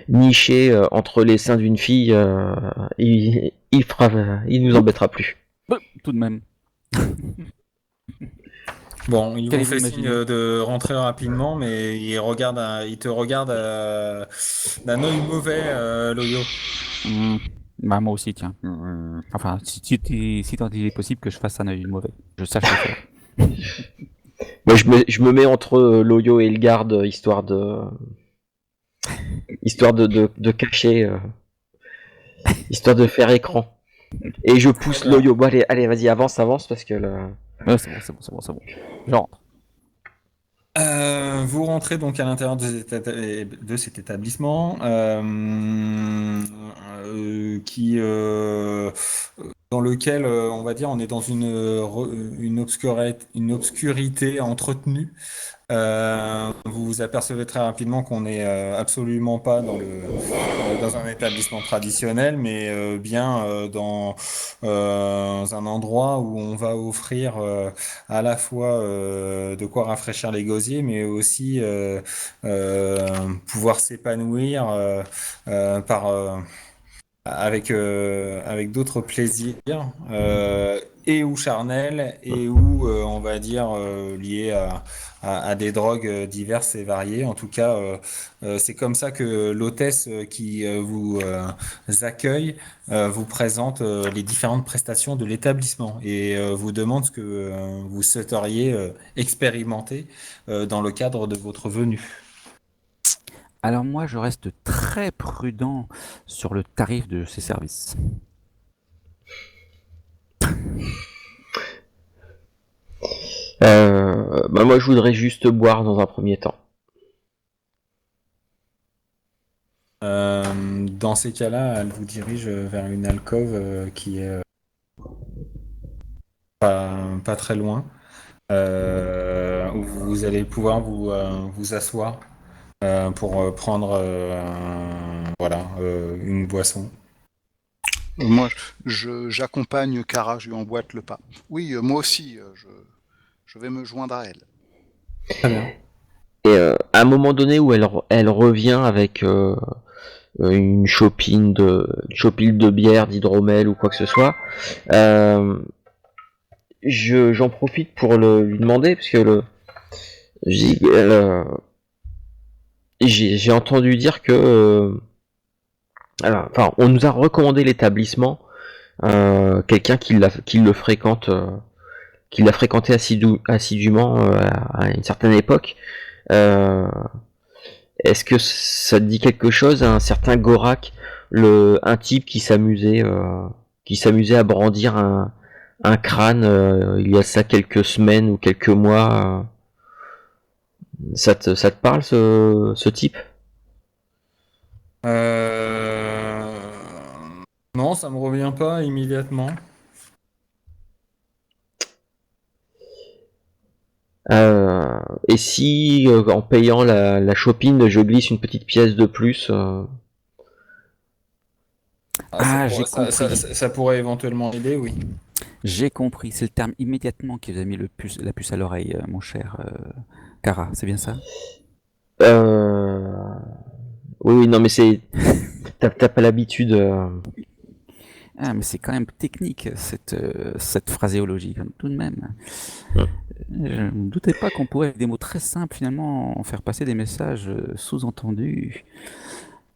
niché entre les seins d'une fille, il nous embêtera plus. Tout de même. Bon, il vous Qu'allez-vous fait signe imaginer? de rentrer rapidement, mais il te regarde d'un œil mauvais, Loyo. Bah, moi aussi, tiens. Enfin, si tant il est possible que je fasse un œil mauvais, je sache le faire. Moi, je me mets entre Loyo et le garde, histoire de cacher, histoire de faire écran. Et je pousse Très bien. Loyo. Bon, allez, vas-y, avance, parce que C'est bon. Je rentre. Vous rentrez donc à l'intérieur de cet établissement dans lequel, on va dire, on est dans une obscurité entretenue. Vous vous apercevez très rapidement qu'on n'est absolument pas dans un établissement traditionnel, mais bien dans un endroit où on va offrir à la fois de quoi rafraîchir les gosiers, mais aussi pouvoir s'épanouir par avec d'autres plaisirs et ou charnels et ou on va dire liés à des drogues diverses et variées. En tout cas, c'est comme ça que l'hôtesse qui vous accueille vous présente les différentes prestations de l'établissement et vous demande ce que vous souhaiteriez expérimenter dans le cadre de votre venue. Alors moi, je reste très prudent sur le tarif de ces services. bah moi, je voudrais juste boire dans un premier temps. Dans ces cas-là, elle vous dirige vers une alcôve qui est pas très loin, où vous allez pouvoir vous asseoir pour prendre voilà, une boisson. Moi, j'accompagne Kara, je lui emboîte le pas. Oui, moi aussi, je vais me joindre à elle. Très bien. Et à un moment donné où elle revient avec une chopine de bière, d'hydromel ou quoi que ce soit, j'en profite pour lui demander, parce que j'ai entendu dire que enfin, on nous a recommandé l'établissement, quelqu'un qui le fréquente, qui l'a fréquenté assidûment à une certaine époque. Euh, Est-ce que ça te dit quelque chose, un certain Gorak, un type qui s'amusait à brandir un crâne il y a ça quelques semaines ou quelques mois, ça te parle ce type? Euh, Non, ça me revient pas immédiatement. Et si en payant la chopine, je glisse une petite pièce de plus, J'ai compris. Ça pourrait éventuellement aider, oui. J'ai compris. C'est le terme immédiatement qui vous a mis la puce à l'oreille, mon cher Kara. C'est bien ça? oui, non, mais t'as pas l'habitude. Ah, mais c'est quand même technique, cette phraséologie, tout de même. Ouais. Je ne me doutais pas qu'on pourrait, avec des mots très simples, finalement, en faire passer des messages sous-entendus.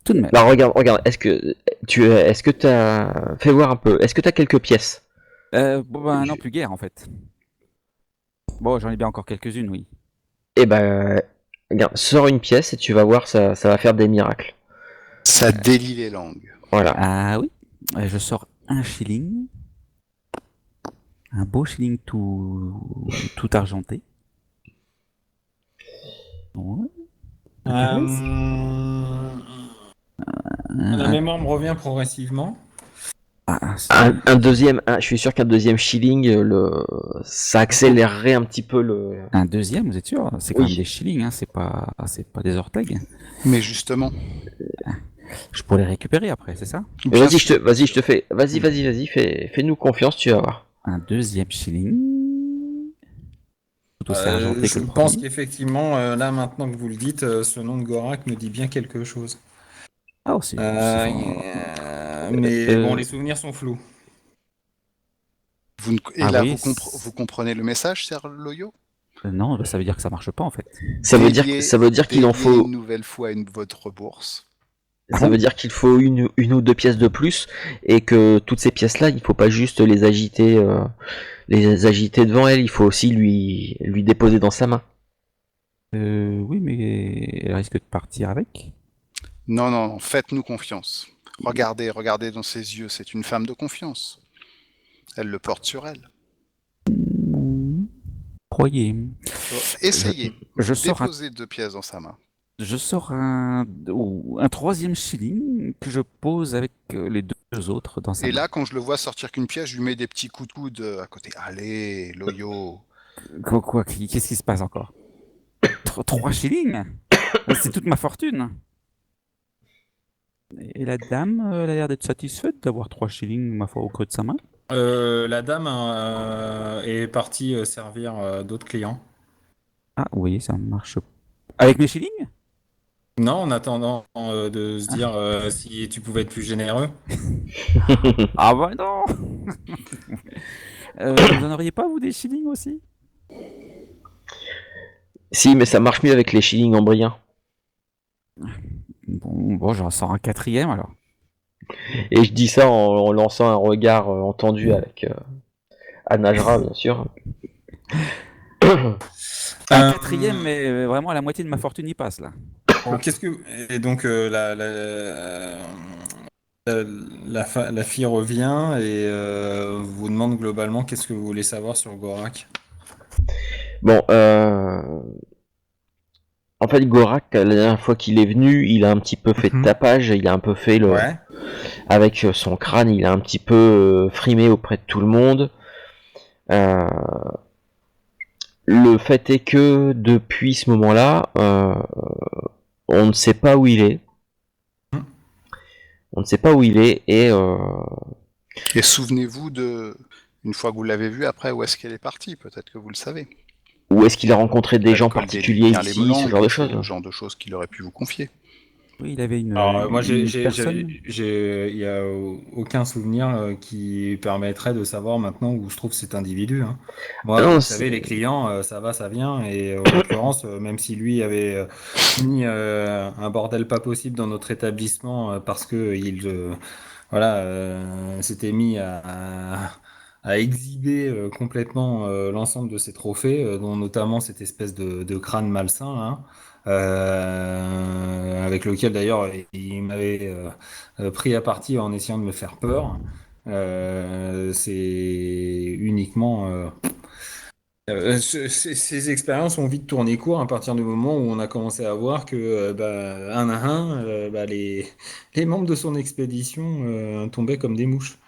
Tout de même. Alors regarde, est-ce que t'as fait voir un peu, est-ce que t'as quelques pièces? Non, plus guère, en fait. Bon, j'en ai bien encore quelques-unes, oui. Eh ben, regarde, sors une pièce et tu vas voir, ça va faire des miracles. Ça délie les langues. Voilà. Ah oui, je sors un shilling. Un beau shilling tout argenté. Ouais. La mémoire me revient progressivement. Un deuxième, je suis sûr qu'un deuxième shilling, ça accélérerait un petit peu le. Un deuxième, vous êtes sûr? C'est quand Oui. même des shillings, hein, c'est pas des orteils. Mais justement. Je pourrais les récupérer après, c'est ça? Vas-y, je te fais. Vas-y, fais-nous confiance, tu vas voir. Un deuxième shilling. aussi argenté que Je le pense premier. qu'effectivement, là maintenant que vous le dites, ce nom de Gorak me dit bien quelque chose. Ah, oh, Mais bon, euh, les souvenirs sont flous. Et ah là, oui, vous comprenez le message, Sir Loyo? non, bah, ça veut dire que ça marche pas en fait. Ça veut dire qu'il en Déliez une faut, nouvelle fois votre bourse. Ah ça bon? veut dire qu'il faut une ou deux pièces de plus et que toutes ces pièces-là, il faut pas juste les agiter devant elle, il faut aussi lui déposer dans sa main. Oui, mais elle risque de partir avec. Non, non, non, faites-nous confiance. Regardez dans ses yeux, c'est une femme de confiance. Elle le porte sur elle. Croyez. Je, Essayez. je Vous sors un, déposez 2 pièces dans sa main. je sors un troisième shilling que je pose avec les deux autres dans sa Et main. là, quand je le vois sortir qu'une pièce, je lui mets des petits coups de coude à côté. Allez, Loyo. Quoi, qu'est-ce qui se passe encore? 3 shillings? C'est toute ma fortune. Et la dame, elle a l'air d'être satisfaite d'avoir 3 shillings, ma foi, au creux de sa main. La dame est partie servir d'autres clients. Ah, oui, ça marche. Avec mes shillings? Non, en attendant de se Ah, dire si tu pouvais être plus généreux. ah bah non! Vous en auriez pas, vous, des shillings aussi? Si, mais ça marche mieux avec les shillings ambriens. Bon, j'en sors un quatrième alors. Et je dis ça en lançant un regard entendu avec Anajra, bien sûr. Un Euh, quatrième, mais vraiment la moitié de ma fortune y passe là. Qu'est-ce que et donc la fille revient et vous demande globalement qu'est-ce que vous voulez savoir sur Gorak. Bon, en fait, Gorak, la dernière fois qu'il est venu, il a un petit peu fait de Mhm. tapage, il a un peu fait Ouais. avec son crâne, il a un petit peu frimé auprès de tout le monde. Euh, le fait est que depuis ce moment-là, on ne sait pas où il est. On ne sait pas où il est et Et souvenez-vous une fois que vous l'avez vu, après, où est-ce qu'elle est partie? Peut-être que vous le savez. où est-ce qu'il a rencontré des gens L'alcool particuliers détient les ici, ce langues, genre de c'est choses. le genre de choses qu'il aurait pu vous confier. Oui, il avait Alors, moi, une personne. il y a aucun souvenir qui permettrait de savoir maintenant où se trouve cet individu, hein. Ah Moi, non, vous savez, les clients, ça va, ça vient. Et en l'occurrence, même si lui avait mis un bordel pas possible dans notre établissement parce que voilà, s'était mis à exhiber complètement l'ensemble de ses trophées, dont notamment cette espèce de crâne malsain, hein, avec lequel d'ailleurs il m'avait pris à partie en essayant de me faire peur. C'est uniquement ces expériences ont vite tourné court à partir du moment où on a commencé à voir que un à un, les membres de son expédition tombaient comme des mouches.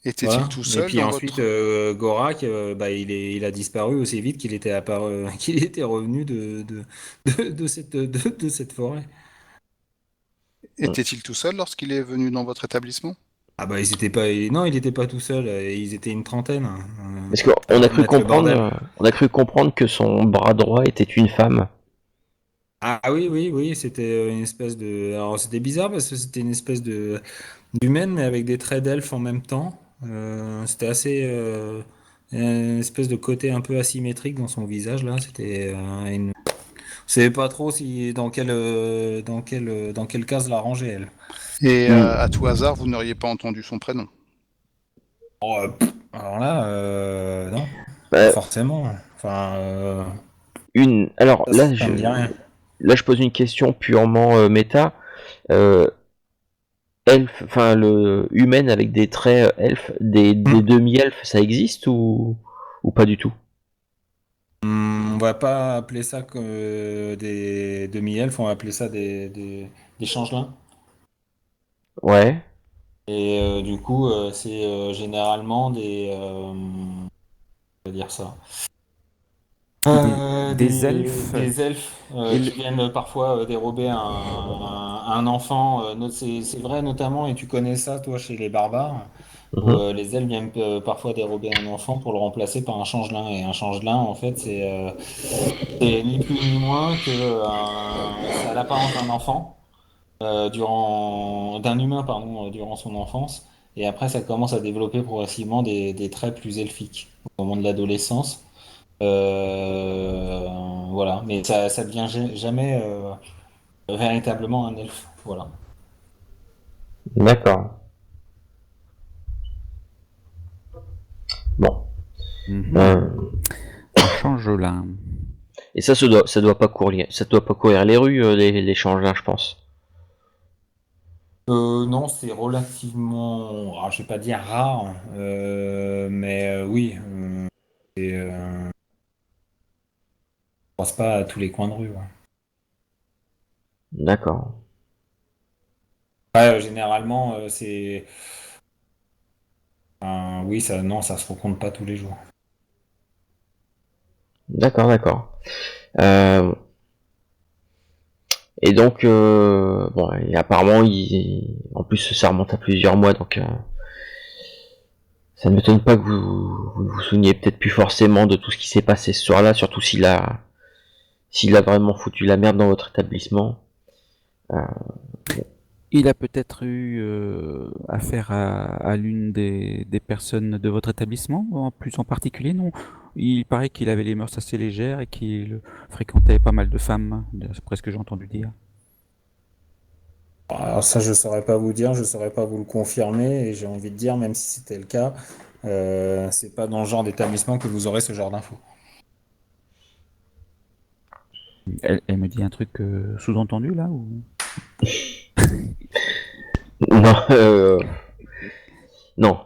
Était-il Voilà. tout Et seul puis dans ensuite, votre... Gorak, il a disparu aussi vite qu'il était apparu, qu'il était revenu de cette forêt. Était-il tout seul lorsqu'il est venu dans votre établissement? Ah bah ils étaient pas, non, il était pas tout seul, ils étaient une trentaine, parce qu'on a avant de cru mettre le comprendre, bordel. on a cru comprendre que son bras droit était une femme. Ah oui, oui, oui, c'était une espèce de. Alors c'était bizarre parce que c'était une espèce de d'humaine mais avec des traits d'elfe en même temps. C'était assez une espèce de côté un peu asymétrique dans son visage là. C'était une. Je savais pas trop si dans quelle case la ranger elle. Et Hmm. à tout hasard, vous n'auriez pas entendu son prénom? Alors là, non, pas Bah, forcément. Enfin, alors ça me dit rien. là, je pose une question purement méta. Euh, elfe, enfin le humaine avec des traits elfes, des Hmm. demi-elfes, ça existe ou pas du tout? On va pas appeler ça des demi-elfes, on va appeler ça des changelins. Ouais. Et du coup, c'est généralement on va dire ça, Des elfes. des elfes Et qui viennent parfois dérober un enfant. C'est vrai notamment, et tu connais ça toi chez les barbares. où Mhm. les elfes viennent parfois dérober un enfant pour le remplacer par un changelin. Et un changelin, en fait, c'est ni plus ni moins que ça a l'apparence d'un enfant, d'un humain, pardon, durant son enfance. Et après, ça commence à développer progressivement des traits plus elfiques au moment de l'adolescence. Voilà, mais ça devient jamais véritablement un elfe. Voilà. D'accord. Bon. Mhm. Euh, Ça change là. et ça doit pas courir les rues, les changelins, je pense. Non, c'est relativement, alors, je vais pas dire rare, mais oui, on passe pas à tous les coins de rue. Ouais. D'accord. Ouais, généralement, oui, non, ça se rencontre pas tous les jours. D'accord, d'accord. Euh, et donc, bon, et apparemment, en plus, ça remonte à plusieurs mois, donc ça ne m'étonne pas que vous souveniez peut-être plus forcément de tout ce qui s'est passé ce soir-là, surtout s'il a vraiment foutu la merde dans votre établissement. Euh, Il a peut-être eu affaire à l'une des personnes de votre établissement, en plus en particulier, non? Il paraît qu'il avait les mœurs assez légères et qu'il fréquentait pas mal de femmes, d'après ce que j'ai entendu dire. Alors ça, je saurais pas vous dire, je saurais pas vous le confirmer, et j'ai envie de dire, même si c'était le cas, c'est pas dans le genre d'établissement que vous aurez ce genre d'infos. Elle me dit un truc sous-entendu là ou... non, non,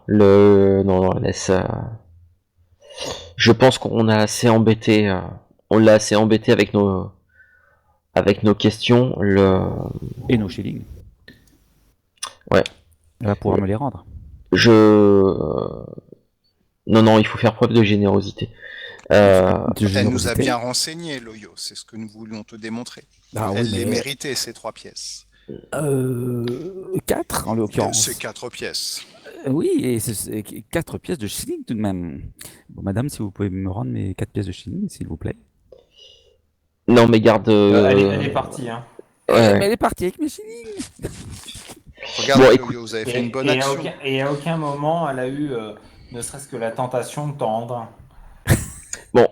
non, laisse. Je pense qu'on a assez embêté, on l'a assez embêté avec nos questions. Et nos shillings. Ouais, Elle va pouvoir me les rendre. je, non, non, il faut faire preuve de générosité. De Elle nous a générosité. bien renseigné, Loyo, c'est ce que nous voulions te démontrer. Ah oui, Elle les mais méritait, ces 3 pièces. 4 en Ces l'occurrence. 4 pièces. Oui, et c'est 4 pièces de shilling tout de même. Bon, madame, si vous pouvez me rendre mes 4 pièces de shilling, s'il vous plaît. Non, mais garde. Elle est partie, hein. Mais Ouais. elle est partie avec mes shillings. Regardez, Bon, écoute, Loyo, vous avez fait une bonne action. Et à aucun moment, elle a eu ne serait-ce que la tentation de t'en rendre un. bon,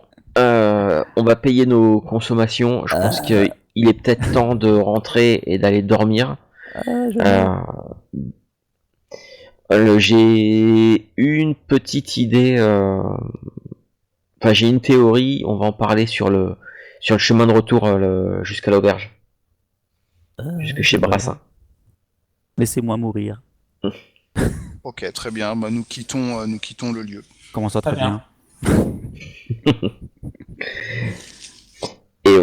on va payer nos consommations. Je pense qu'il est peut-être temps de rentrer et d'aller dormir. Jamais. Euh, j'ai une petite idée. Enfin, j'ai une théorie. On va en parler sur le chemin de retour jusqu'à l'auberge, jusque chez Brassin. Laissez-moi mourir. Ok, très bien. Bah, nous quittons le lieu. Comment ça, Très très bien. bien. Et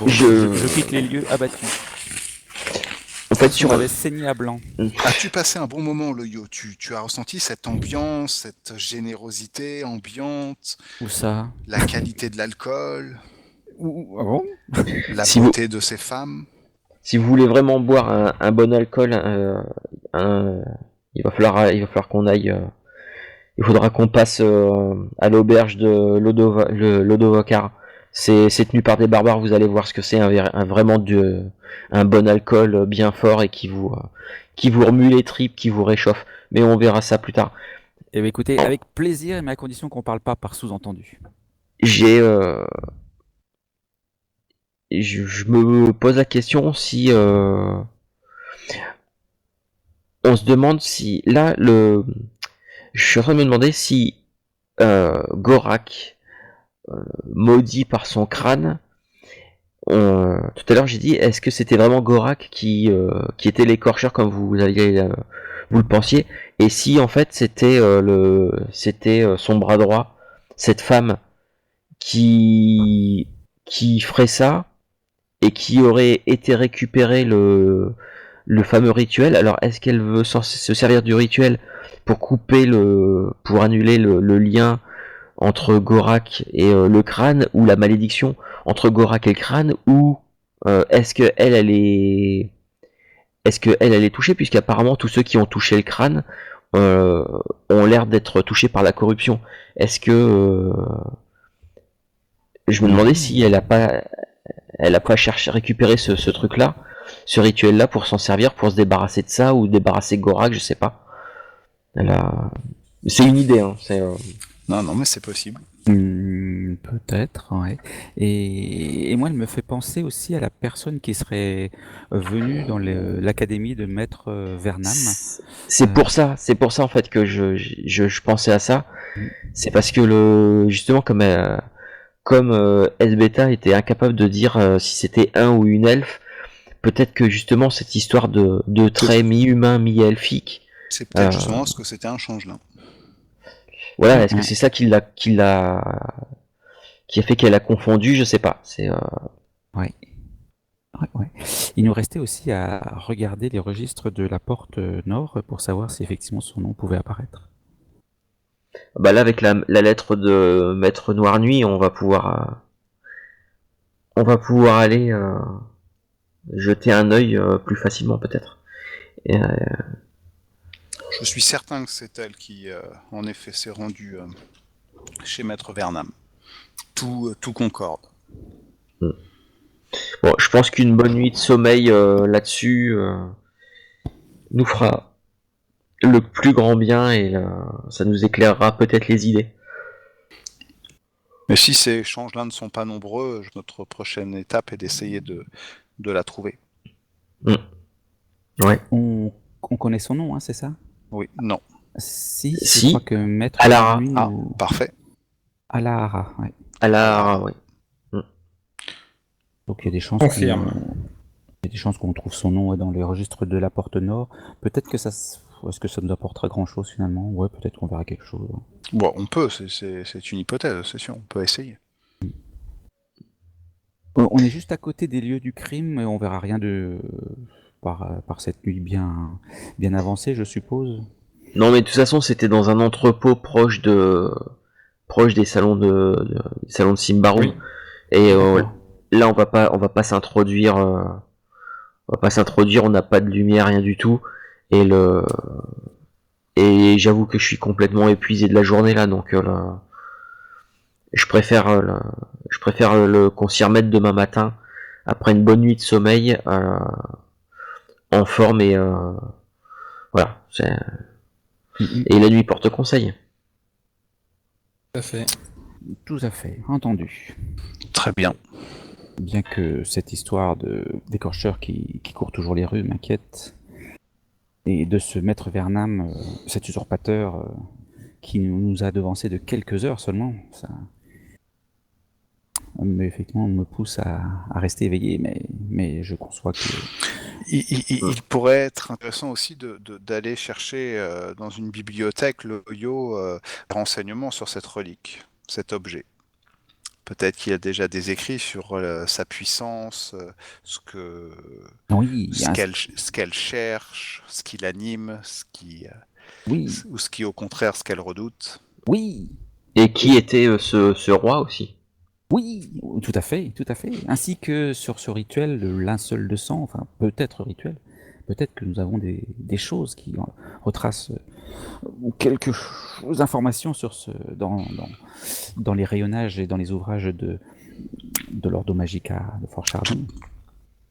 Bon, je, je quitte les lieux abattus. en fait, Comme si on sur, m'avait saigné à blanc. As-tu passé un bon moment, Loyo? Tu as ressenti cette ambiance, cette générosité ambiante, Où ça? la qualité de l'alcool, Ah bon? la si vous, beauté de ces femmes? si vous voulez vraiment boire un bon alcool, il va falloir qu'on aille. Il faudra qu'on passe à l'auberge de Lodovocar. C'est tenu par des barbares. Vous allez voir ce que c'est vraiment un bon alcool bien fort et qui vous remue les tripes, qui vous réchauffe. Mais on verra ça plus tard. Eh bien, écoutez, avec plaisir, mais à condition qu'on parle pas par sous-entendu. J'ai, je me pose la question si on se demande si là je suis en train de me demander si Gorak maudit par son crâne. Tout à l'heure j'ai dit est-ce que c'était vraiment Gorak qui était l'écorcheur comme vous le pensiez, et si en fait c'était son bras droit, cette femme qui ferait ça et qui aurait été récupérer le fameux rituel. Alors est-ce qu'elle veut se servir du rituel pour annuler le lien entre Gorak et le crâne, ou la malédiction entre Gorak et le crâne, ou est-ce que elle est touchée, puisqu'apparemment tous ceux qui ont touché le crâne ont l'air d'être touchés par la corruption. Est-ce que je me demandais si elle a pas cherché à récupérer ce truc-là, ce rituel-là, pour s'en servir, pour se débarrasser de ça, ou débarrasser Gorak, je sais pas. C'est une idée, hein. Non, mais c'est possible. Peut-être, ouais. Et moi, elle me fait penser aussi à la personne qui serait venue dans l'académie de Maître Vernam. C'est pour ça en fait que je pensais à ça. C'est parce que justement comme S-Beta était incapable de dire si c'était un ou une elfe, peut-être que justement cette histoire de traits mi-humain, mi-elfique. C'est peut-être justement parce que c'était un changelin. Voilà, est-ce que c'est ça qui a fait qu'elle a confondu, je sais pas. Ouais. Il nous restait aussi à regarder les registres de la porte nord pour savoir si effectivement son nom pouvait apparaître. Bah là, avec la lettre de Maître Noir Nuit, on va pouvoir aller jeter un œil plus facilement peut-être. Je suis certain que c'est elle qui, en effet, s'est rendue chez Maître Vernam. Tout concorde. Bon, je pense qu'une bonne nuit de sommeil là-dessus nous fera le plus grand bien et ça nous éclairera peut-être les idées. Mais si ces changelins ne sont pas nombreux, notre prochaine étape est d'essayer de la trouver. Ouais. On connaît son nom, hein, c'est ça? Oui, non. Si, je crois que Maître Alara. Parfait. Alara, ouais. Alara, oui. Donc il y a des chances qu'on trouve son nom dans les registres de la Porte Nord. Peut-être que est-ce que ça nous apportera grand-chose finalement? Ouais, peut-être qu'on verra quelque chose. Bon, on peut, c'est une hypothèse, c'est sûr, on peut essayer. On est juste à côté des lieux du crime, et on verra rien par cette nuit bien avancée, je suppose. Non, mais de toute façon, c'était dans un entrepôt proche des salons de Symbaroum. Oui. Et là, on va pas s'introduire. On n'a pas de lumière, rien du tout. Et j'avoue que je suis complètement épuisé de la journée là, donc je préfère qu'on s'y remette demain matin après une bonne nuit de sommeil en forme et voilà. Et la nuit porte conseil. Tout à fait, entendu. Très bien. Bien que cette histoire d'écorcheur qui court toujours les rues m'inquiète, et de ce Maître Vernam, cet usurpateur qui nous a devancé de quelques heures seulement, ça effectivement me pousse à rester éveillé, mais je conçois que... Il pourrait être intéressant aussi d'aller chercher dans une bibliothèque le renseignements sur cette relique, cet objet. Peut-être qu'il y a déjà des écrits sur sa puissance, ce qu'elle cherche, ce qui l'anime, ou ce qui au contraire ce qu'elle redoute. Oui. Et qui était ce roi aussi. Oui, tout à fait. Ainsi que sur ce rituel, le linceul de sang, enfin peut-être rituel, peut-être que nous avons des choses qui retracent ou quelques informations sur dans les rayonnages et dans les ouvrages de l'Ordo Magica de Fort Chardon.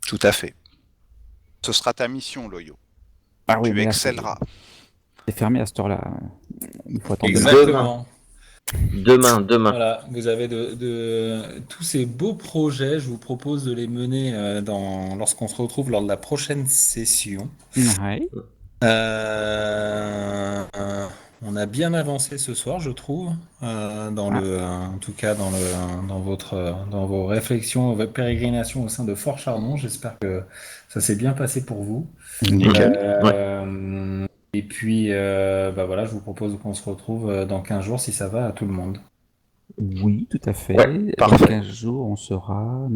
Tout à fait. Ce sera ta mission, Loyo. Ah oui, tu excelleras. C'est fermé à cette heure-là. Il faut attendre exactement. Demain. Voilà, vous avez tous ces beaux projets, je vous propose de les mener lorsqu'on se retrouve lors de la prochaine session. Ouais. On a bien avancé ce soir, je trouve, en tout cas dans vos réflexions, vos pérégrinations au sein de Fort Chardon. J'espère que ça s'est bien passé pour vous. Et puis, voilà, je vous propose qu'on se retrouve dans 15 jours si ça va à tout le monde. Oui, tout à fait. Ouais, dans 15 jours, nous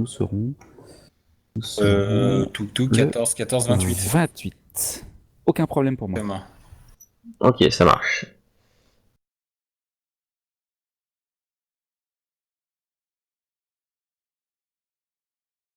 serons 14, 28. 28. Aucun problème pour moi. Ok, ça marche.